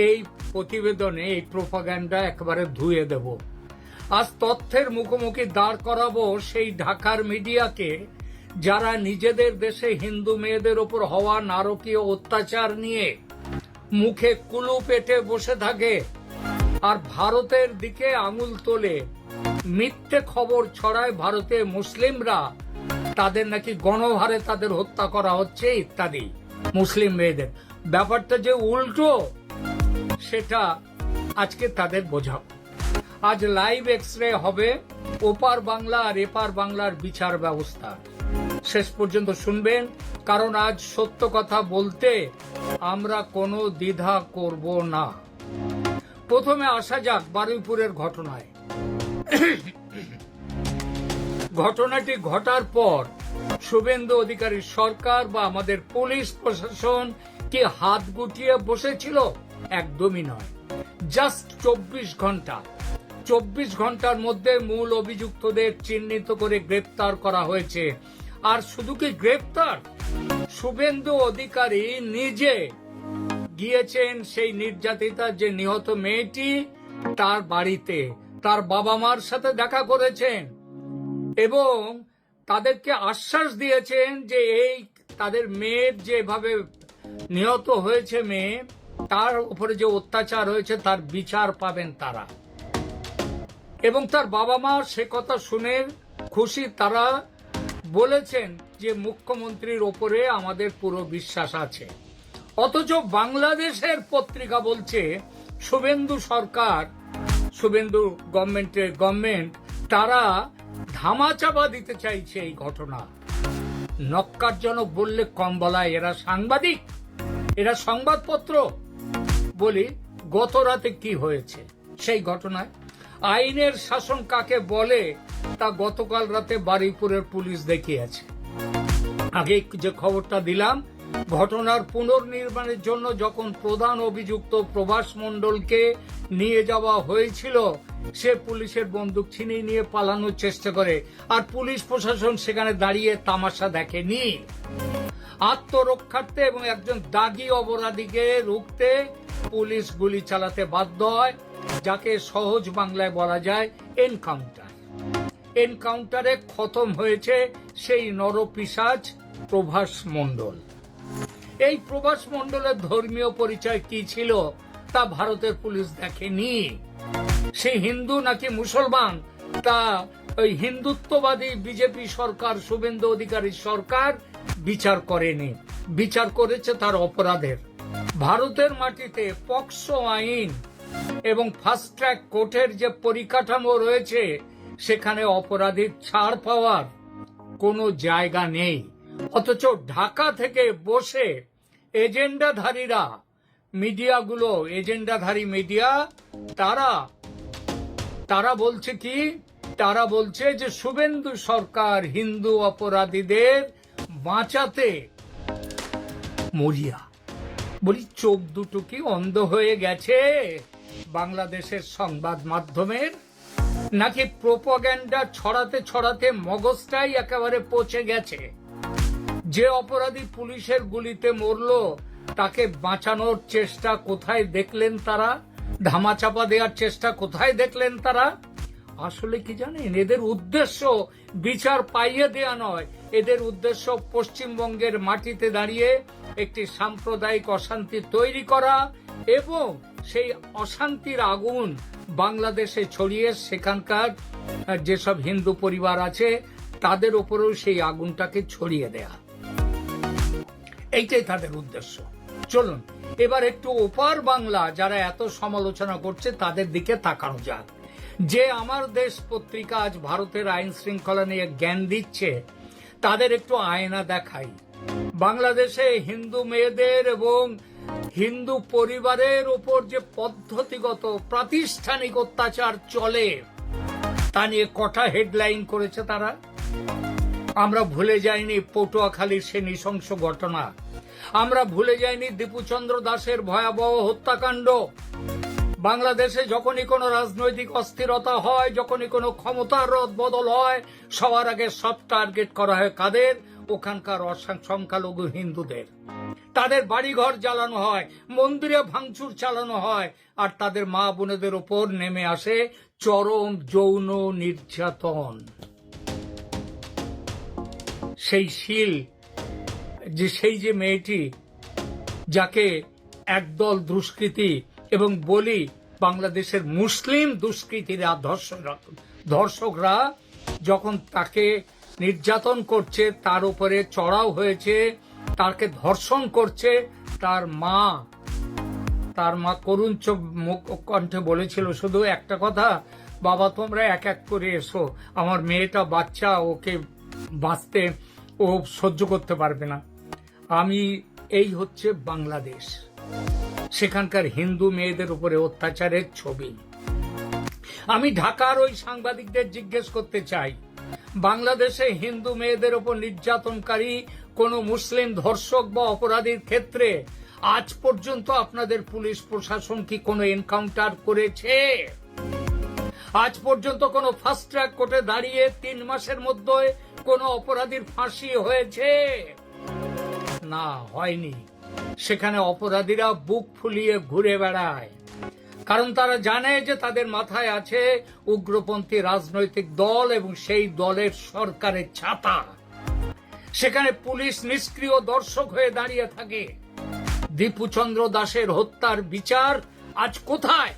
এই প্রতিবেদনে এই প্রোপাগান্ডা একেবারে ধুয়ে দেব। আজ তথ্যের মুখোমুখি দাঁড় করাবো সেই ঢাকার মিডিয়াকে, যারা নিজেদের দেশে হিন্দু মেয়েদের ওপর হওয়া নারকীয় অত্যাচার নিয়ে মুখে কুলু পেটে বসে থাকে আর ভারতের দিকে আঙুল তোলে, মিথ্যে খবর ছড়ায় ভারতে মুসলিমরা, তাদের নাকি গণহারে তাদের হত্যা করা হচ্ছে ইত্যাদি, মুসলিম মেয়েদের। ব্যাপারটা যে উল্টো সেটা আজকে তাদের বোঝাবো। আজ লাইভ এক্সরে হবে ওপার বাংলা আর এপার বাংলার বিচার ব্যবস্থা। শেষ পর্যন্ত শুনবেন, কারণ আজ সত্য কথা বলতে আমরা কোনো দ্বিধা করব না। প্রথমে আসা যাক বারুইপুরের ঘটনায়। ঘটনাটি ঘটার পর শুভেন্দু অধিকারীর সরকার বা আমাদের পুলিশ প্রশাসন কি হাত গুটিয়ে বসেছিল? একদমই নয়। জাস্ট 24 ঘন্টার মধ্যে মূল অভিযুক্তদের চিহ্নিত করে গ্রেপ্তার করা হয়েছে। আর শুধু কি গ্রেপ্তার, শুভেন্দু অধিকারী নিজে গিয়েছেন সেই নির্যাতিতা যে নিহত মেয়েটি তার বাড়িতে, তার বাবা মার সাথে দেখা করেছেন এবং তাদেরকে আশ্বাস দিয়েছেন যে এই তাদের মেয়ের যেভাবে নিহত হয়েছে মেয়ে, তার উপরে যে অত্যাচার হয়েছে তার বিচার পাবেন তারা। এবং তার বাবা মা সে কথা শুনে খুশি। তারা বলেছেন যে মুখ্যমন্ত্রীর ওপরে আমাদের পুরো বিশ্বাস আছে। অথচ বাংলাদেশের পত্রিকা বলছে শুভেন্দু সরকার, শুভেন্দু গভর্নমেন্ট তারা ধামাচাপা দিতে চাইছে এই ঘটনা। নক্কারজনক বললে কম বলা, এরা সাংবাদিক, এরা সংবাদপত্র। বলি গত রাতে কি হয়েছে সেই ঘটনায়। আইনের শাসন কাকে বলে তা গতকাল রাতে বারুইপুরের পুলিশ দেখিয়েছে। আগে যে খবরটা দিলাম, ঘটনার পুনর্নির্মাণের জন্য যখন প্রধান অভিযুক্ত প্রভাস মণ্ডলকে নিয়ে যাওয়া হয়েছিল, সে পুলিশের বন্দুক ছিনিয়ে নিয়ে পালানোর চেষ্টা করে, আর পুলিশ প্রশাসন সেখানে দাঁড়িয়ে তামাশা দেখেনি। আত্মরক্ষার্থে এবং একজন দাগী অপরাধীকে রুখতে পুলিশ গুলি চালাতে বাধ্য হয়, যাকে সহজ বাংলায় বলা যায় এনকাউন্টার। এনকাউন্টারে খতম হয়েছে সেই নরপিশাচ প্রভাস মণ্ডল। এই প্রভাস মণ্ডলের ধর্মীয় পরিচয় কি ছিল তা ভারতের পুলিশ দেখেনি। সে হিন্দু নাকি মুসলমান তা ওই হিন্দুত্ববাদী বিজেপি সরকার, শুভেন্দু অধিকারীর সরকার বিচার করেনি। বিচার করেছে তার অপরাধের। ভারতের মাটিতে পক্সো আইন এবং ফাস্ট ট্র্যাক কোর্টের যে পরিকাঠামো রয়েছে, সেখানে অপরাধীর ছাড় পাওয়ার কোনো জায়গা নেই। অথচ ঢাকা থেকে বসে এজেন্ডাধারীরা, মিডিয়াগুলো, এজেন্ডাধারী মিডিয়া, তারা বলছে কি, তারা বলছে যে শুভেন্দু সরকার হিন্দু অপরাধীদের বাঁচাতে মরিয়া। বলি চোখ দুটো কি অন্ধ হয়ে গেছে বাংলাদেশের সংবাদ মাধ্যমের? নাকি প্রোপাগ্যান্ডা ছড়াতে ছড়াতে মগজটাই একেবারে পচে গেছে? যে অপরাধী পুলিশের গুলিতে মরলো তাকে বাঁচানোর চেষ্টা কোথায় দেখলেন তারা? ধামাচাপা দেওয়ার চেষ্টা কোথায় দেখলেন তারা? আসলে কি জানেন, এদের উদ্দেশ্য বিচার পাইয়ে দেয়া নয়, এদের উদ্দেশ্য পশ্চিমবঙ্গের মাটিতে দাঁড়িয়ে একটি সাম্প্রদায়িক অশান্তি তৈরি করা এবং সেই অশান্তির আগুন বাংলাদেশে ছড়িয়ে সেখানকার যেসব হিন্দু পরিবার আছে তাদের উপরেও সেই আগুনটাকে ছড়িয়ে দেয়া। এইটাই তাদের উদ্দেশ্য। চলুন এবার একটু ওপার বাংলা যারা এত সমালোচনা করছে তাদের দিকে তাকানো যাক। যে আমার দেশ পত্রিকা আজ ভারতের আইন শৃঙ্খলা নিয়ে জ্ঞান দিচ্ছে, তাদের একটু আয়না দেখাই। বাংলাদেশে হিন্দু মেয়েদের এবং হিন্দু পরিবারের উপর যে পদ্ধতিগত প্রাতিষ্ঠানিক অত্যাচার চলে তা নিয়ে কটা হেডলাইন করেছে তারা। আমরা ভুলে যাইনি পটুয়াখালীর সে নৃশংস ঘটনা, আমরা ভুলে যাইনি দীপুচন্দ্র দাসের ভয়াবহ হত্যাকাণ্ড। বাংলাদেশে যখনই কোনো রাজনৈতিক অস্থিরতা হয়, যখনই কোনো ক্ষমতার রদবদল হয়, সবার আগে সব টার্গেট করা হয় কাদের? ওখানকার সংখ্যালঘু হিন্দুদের। তাদের বাড়িঘর জ্বালানো হয়, মন্দিরে ভাঙচুর চালানো হয়, আর তাদের মা বোনেদের ওপর নেমে আসে চরম যৌন নির্যাতন। সেই যে মেয়েটি যাকে একদল দুষ্কৃতী এবং বলি বাংলাদেশের মুসলিম দুষ্কৃতীরা, ধর্ষকরা যখন তাকে নির্যাতন করছে, তার উপরে চড়াও হয়েছে, তাকে ধর্ষণ করছে, তার মা করুণ চোখ মুখ কণ্ঠে বলেছিল শুধু একটা কথা, বাবা তোমরা এক এক করে এসো, আমার মেয়েটা বাচ্চা, ওকে বাঁচতে ও সহ্য করতে পারবে না। এই হচ্ছে বাংলাদেশ, সেখানকার হিন্দু মেয়েদের উপরে অত্যাচারের ছবি। আমি ঢাকার ওই সাংবাদিকদের জিজ্ঞেস করতে চাই, বাংলাদেশে হিন্দু মেয়েদের উপর নির্যাতনকারী কোন মুসলিম ধর্ষক বা অপরাধীর ক্ষেত্রে আজ পর্যন্ত আপনাদের পুলিশ প্রশাসন কি কোনো এনকাউন্টার করেছে? আজ পর্যন্ত কোনো ফাস্ট ট্র্যাক কোর্টে দাঁড়িয়ে 3 মাসের মধ্যে কোনো অপরাধীর ফাঁসি হয়েছে? না, হয়নি। সেখানে অপরাধীরা বুক ফুলিয়ে ঘুরে বেড়ায়। কারণ তারা জানে যে তাদের মাথায় আছে উগ্রপন্থী রাজনৈতিক দল এবং সেই দলের সরকারের ছাতা। সেখানে পুলিশ নিষ্ক্রিয় দর্শক হয়ে দাঁড়িয়ে থাকে। দীপুচন্দ্র দাসের হত্যার বিচার আজ কোথায়?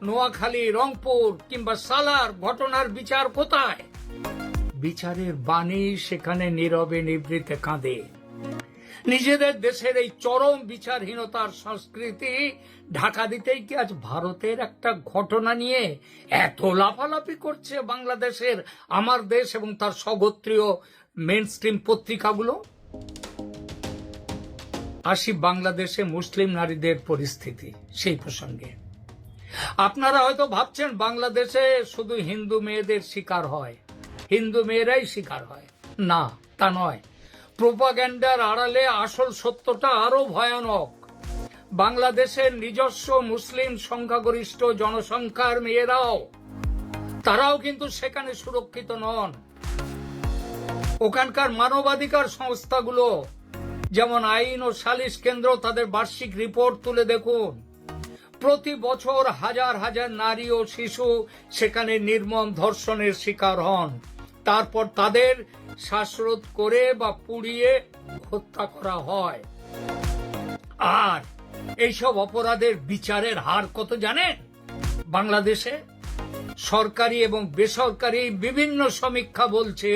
নোয়াখালী, রংপুর কিংবা সালার ঘটনার বিচার কোথায়? বিচারের বাণী সেখানে নীরবে নিভৃতে কাঁদে। নিজেদের দেশের এই চরম বিচারহীনতার সংস্কৃতি ঢাকা দিতেই কি আজ ভারতের একটা ঘটনা নিয়ে এত লাফালাফি করছে বাংলাদেশের আমার দেশ এবং তার স্বগোত্রীয় মেইনস্ট্রিম পত্রিকাগুলো? আসি বাংলাদেশে মুসলিম নারীদের পরিস্থিতি সেই প্রসঙ্গে। আপনারা হয়তো ভাবছেন বাংলাদেশে শুধু হিন্দু মেয়েদের শিকার হয়, হিন্দু মেয়েরাই শিকার হয়। না, তা নয়। প্রোপাগ্যান্ডার আড়ালে আসল সত্যটা আরো ভয়ানক। বাংলাদেশের নিজস্ব মুসলিম সংখ্যাগরিষ্ঠ জনসংখ্যার মেয়েরাও, তারাও কিন্তু সেখানে সুরক্ষিত নন। ওখানকার মানবাধিকার সংস্থাগুলো যেমন আইন ও সালিশ কেন্দ্র, তাদের বার্ষিক রিপোর্ট তুলে দেখুন। প্রতি বছর হাজার হাজার নারী ও শিশু সেখানে নির্মম ধর্ষণের শিকার হন। তারপর তাদের শ্বাসরোধ করে বা পুড়িয়ে হত্যা করা হয়। আর এইসব অপরাধের বিচারের হার কত জানেন বাংলাদেশে? সরকারি এবং বেসরকারি বিভিন্ন সমীক্ষা বলছে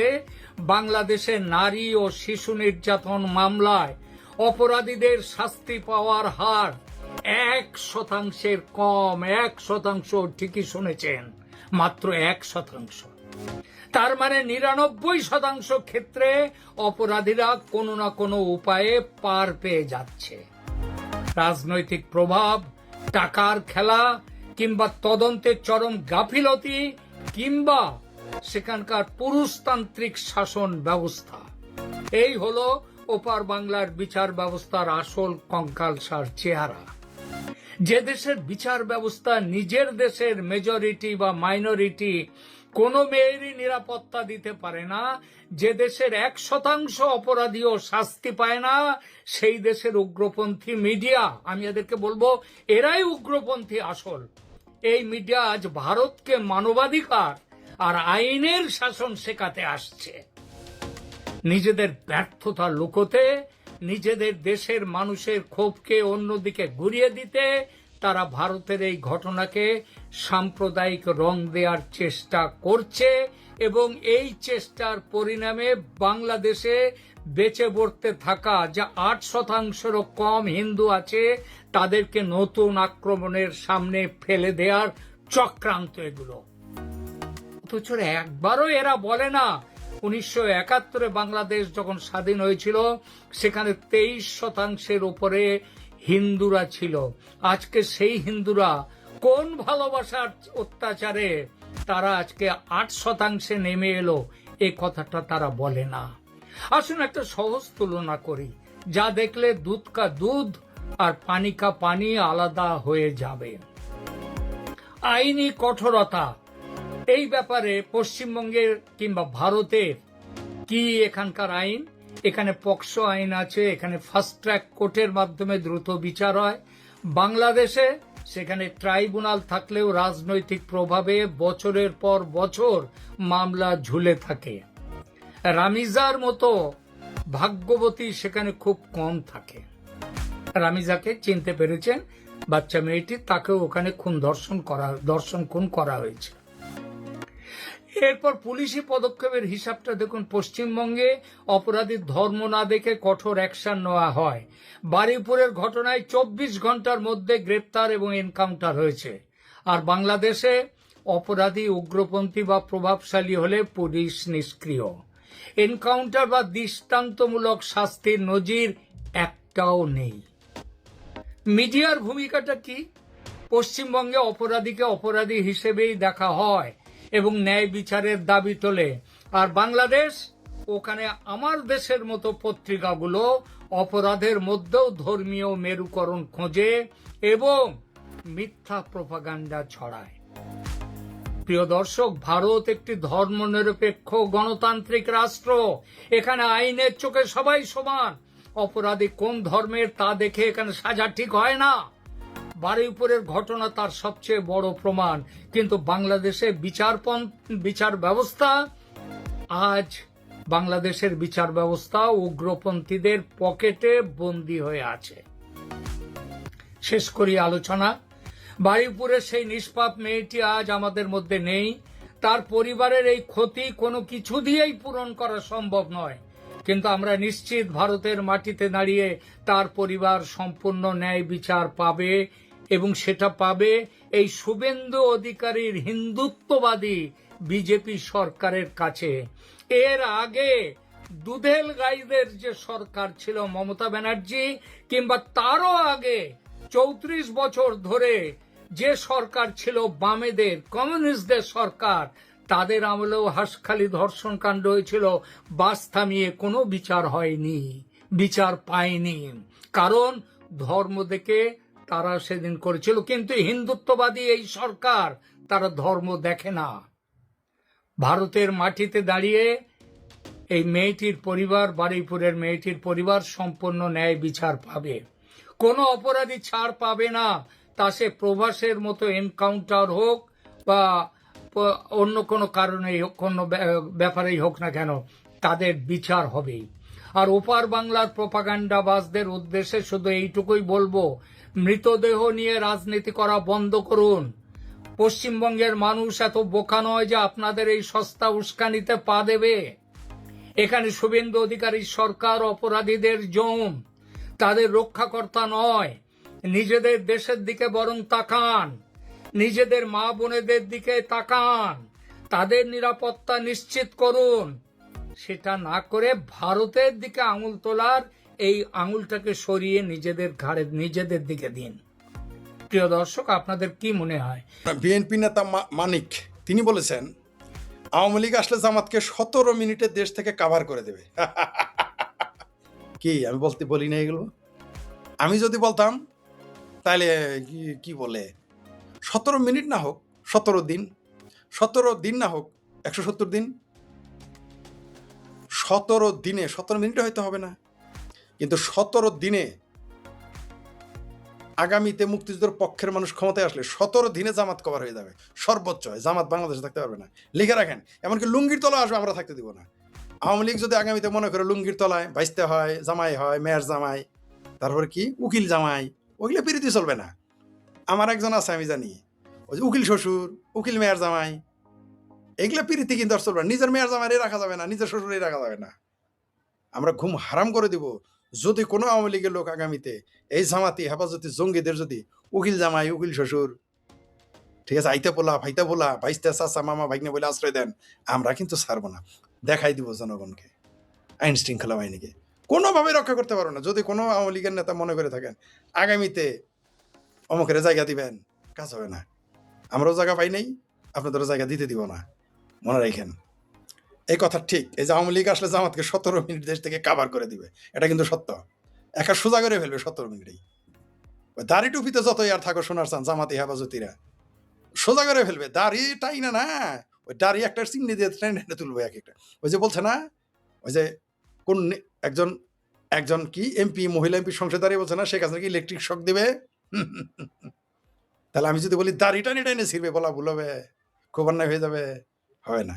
বাংলাদেশে নারী ও শিশু নির্যাতন মামলায় অপরাধীদের শাস্তি পাওয়ার হার 1% কম। 1%, ঠিকই শুনেছেন, মাত্র 1%। তার মানে 99% ক্ষেত্রে অপরাধীরা কোনো না কোনো উপায়ে পার পেয়ে যাচ্ছে। রাজনৈতিক প্রভাব, টাকার খেলা কিংবা তদন্তের চরম গাফিলতি কিংবা সেখানকার পুরুষতান্ত্রিক শাসন ব্যবস্থা, এই হলো ওপার বাংলার বিচার ব্যবস্থার আসল কঙ্কালসার চেহারা। যে দেশের বিচার ব্যবস্থা নিজের দেশের মেজরিটি বা মাইনরিটি কোনো মেয়েরই নিরাপত্তা দিতে পারে না, যে দেশের 1% অপরাধীও শাস্তি পায় না, সেই দেশের উগ্রপন্থী মিডিয়া, আমি এদেরকে বলবো এরাই উগ্রপন্থী আসল। এই মিডিয়া আজ ভারতকে মানবাধিকার আর আইনের শাসন শেখাতে আসছে। নিজেদের ব্যর্থতা লুকোতে, নিজেদের দেশের মানুষের ক্ষোভকে অন্যদিকে ঘুরিয়ে দিতে তারা ভারতের এই ঘটনাকে সাম্প্রদায়িক রং দেওয়ার চেষ্টা করছে এবং এই চেষ্টার পরিণামে বাংলাদেশে বেঁচে পড়তে থাকা যা 8%-এরও কম হিন্দু আছে তাদেরকে নতুন আক্রমণের সামনে ফেলে দেওয়ার চক্রান্ত এগুলো। অথচ একবারও এরা বলে না 1971 বাংলাদেশ যখন স্বাধীন হয়েছিল সেখানে 23%-এর উপরে হিন্দুরা ছিল। আজকে সেই হিন্দুরা কোন ভালোবাসার অত্যাচারে তারা আজকে 8%-এ নেমে এলো, এই কথাটা তারা বলে না। আসুন একটা সহজ তুলনা করি, যা দেখলে দুধ কা দুধ আর পানি কা পানি আলাদা হয়ে যাবে। আইনি কঠোরতা, এই ব্যাপারে পশ্চিমবঙ্গের কিংবা ভারতের কি এখানকার আইন? এখানে পক্সো আইন আছে, এখানে ফাস্ট ট্র্যাক কোর্টের মাধ্যমে দ্রুত বিচার হয়। বাংলাদেশে সেখানে ট্রাইব্যুনাল থাকলেও রাজনৈতিক প্রভাবে বছরের পর বছর মামলা ঝুলে থাকে। রামিজার মতো ভাগ্যবতী সেখানে খুব কম থাকে। রামিজাকে চিনতে পেরেছেন বাচ্চা মেয়েটি, তাকেও ওখানে ধর্ষণ খুন করা হয়েছে। এরপর পুলিশি পদক্ষেপের হিসাবটা দেখুন। পশ্চিমবঙ্গে অপরাধীর ধর্ম না দেখে কঠোর অ্যাকশন নেওয়া হয়। বারুইপুরের ঘটনায় 24 ঘন্টার মধ্যে গ্রেপ্তার এবং এনকাউন্টার হয়েছে। আর বাংলাদেশে অপরাধী উগ্রপন্থী বা প্রভাবশালী হলে পুলিশ নিষ্ক্রিয়। এনকাউন্টার বা দৃষ্টান্তমূলক শাস্তির নজির একটাও নেই। মিডিয়ার ভূমিকাটা কি? পশ্চিমবঙ্গে অপরাধীকে অপরাধী হিসেবেই দেখা হয় এবং ন্যায় বিচারের দাবি তোলে। আর বাংলাদেশ, ওখানে আমার দেশের মতো পত্রিকাগুলো অপরাধের মধ্যেও ধর্মীয় মেরুকরণ খোঁজে এবং মিথ্যা প্রোপাগান্ডা ছড়ায়। প্রিয় দর্শক, ভারত একটি ধর্মনিরপেক্ষ গণতান্ত্রিক রাষ্ট্র। এখানে আইনের চোখে সবাই সমান। অপরাধী কোন ধর্মের তা দেখে এখানে সাজা ঠিক হয় না। বারুইপুরের ঘটনা তার সবচেয়ে বড় প্রমাণ। কিন্তু বাংলাদেশে বিচার ব্যবস্থা, আজ বাংলাদেশের বিচার ব্যবস্থা উগ্রপন্থীদের পকেটে বন্দী হয়ে আছে। শেষ করি আলোচনা। বারুইপুরের সেই নিষ্পাপ মেয়েটি আজ আমাদের মধ্যে নেই। তার পরিবারের এই ক্ষতি কোনো কিছু দিয়েই পূরণ করা সম্ভব নয়, কিন্তু আমরা নিশ্চিত ভারতের মাটিতে দাঁড়িয়ে তার পরিবার সম্পূর্ণ ন্যায় বিচার পাবে, এবং সেটা পাবে এই শুভেন্দু অধিকারীর হিন্দুত্ববাদী বিজেপি সরকারের কাছে। এর আগে দুধেল গাইদের যে সরকার ছিল মমতা ব্যানার্জি, কিংবা তারও আগে 34 বছর ধরে যে সরকার ছিল বামেদের, কমিউনিস্টদের সরকার, তাদের আমলেও হাঁসখালি ধর্ষণ কাণ্ড হয়েছিল, বাস থামিয়ে কোনো বিচার হয়নি, বিচার পায়নি। কারণ ধর্ম দেখে তারা সেদিন করেছিল। কিন্তু হিন্দুত্ববাদী এই সরকার, তারা ধর্ম দেখে না। ভারতের মাটিতে দাঁড়িয়ে এই মেয়েটির পরিবার, বারুইপুরের মেয়েটির পরিবার সম্পূর্ণ ন্যায় বিচার পাবে। কোনো অপরাধী ছাড় পাবে না, তা সে প্রভাসের মতো এনকাউন্টার হোক বা অন্য কোনো কারণে কোনো ব্যাপারেই হোক না কেন, তাদের বিচার হবেই। আর ওপার বাংলার প্রোপাগান্ডাবাজদের উদ্দেশ্যে শুধু এইটুকুই বলবো, মৃতদেহ নিয়ে রাজনীতি করা বন্ধ করুন। পশ্চিমবঙ্গের মানুষ এত বোকা নয় যে আপনাদের এই সস্তা উস্কানিতে পা দেবে। এখানে শুভেন্দু অধিকারীর সরকার অপরাধীদের জম, তাদের রক্ষাকর্তা নয়। নিজেদের দেশের দিকে বরং তাকান, নিজেদের মা বোনেদের দিকে তাকান, তাদের নিরাপত্তা নিশ্চিত করুন। সেটা না করে ভারতের দিকে আঙুল তোলার এই আঙুলটাকে সরিয়ে নিজেদের ঘাড়ে, নিজেদের দিকে দিন। প্রিয় দর্শক, আপনাদের কি মনে হয়? বিএনপি নেতা মানিক তিনি বলেছেন আওয়ামী লীগ আসলে জামাতকে 17 মিনিটে দেশ থেকে কাভার করে দেবে। কি আমি বলি না এগুলো? আমি যদি বলতাম তাহলে কি বলে 17 মিনিট না হোক 17 দিন, 17 দিন না হোক 170 দিন, 17 দিনে 17 মিনিটে হয়তো হবে না, কিন্তু 17 দিনে আগামীতে মুক্তিযুদ্ধের পক্ষের মানুষ ক্ষমতায় আসলে 17 দিনে জামাত কভার হয়ে যাবে। সর্বোচ্চ জামাত বাংলাদেশে থাকতে পারবে না, লিখে রাখেন। এমনকি লুঙ্গির তলা আসবে, আমরা থাকতে দিব না। আওয়ামী লীগ যদি আগামীতে মনে করে লুঙ্গির তলায় বাইসতে হয়, জামাই হয়, মেয়ের জামাই, তারপরে কি উকিল জামাই, ওইগুলো পিরিতি চলবে না। আমার একজন আছে আমি জানি, ওই উকিল শ্বশুর, উকিল মেয়ের জামাই, এগুলো পিরিতি কিন্তু আর চলবে না। নিজের মেয়ের জামাই রাখা যাবে না, নিজের শ্বশুরই রাখা যাবে না। আমরা ঘুম হারাম করে দিব যদি কোনো আওয়ামী লীগের লোক আগামীতে এই জামাতি হেফাজতি জঙ্গিদের যদি উকিল জামাই, উকিল শ্বশুর, ঠিক আছে, আইতে পোলা, ভাইতে পোলা, ভাইস্তে চাচা, মামা, ভাগ্নে বলে আশ্রয় দেন, আমরা কিন্তু ছাড়বো না। দেখাই দিব জনগণকে, আইন শৃঙ্খলা বাহিনীকে কোনোভাবে রক্ষা করতে পারবো না। যদি কোনো আওয়ামী লীগের নেতা মনে করে থাকেন আগামীতে অমুকের জায়গা দিবেন, কাজ হবে না। আমরাও জায়গা পাই নাই, আপনাদেরও জায়গা দিতে দিব না, মনে রাখেন। এই কথা ঠিক। এই যে আওয়ামী লীগ আসলে জামাতকে 17 মিনিট দেশ থেকে কাভার করে দিবে, এটা কিন্তু সত্য। একা সোজা করে ফেলবে 17 মিনিটেই। দাড়ি টুপিতে যতই আর থাকো শোনার চান জামাতি হেফাজতিরা, সোজা করে ফেলবে। দাড়ি টাই না, ওই দাড়ি একটা চিমনি দিয়ে টেনে তুলবে এক একটা। ওই যে বলছে না, ওই যে কোন একজন কি এমপি, মহিলা এমপি সংসদ দাঁড়িয়ে বলছে না শেখ হাসিনা কি ইলেকট্রিক শক দিবে। তাহলে আমি যদি বলি দাড়ি টানি ছিড়বে, বলা ভুল হবে, খবর নাই হয়ে যাবে, হবে না।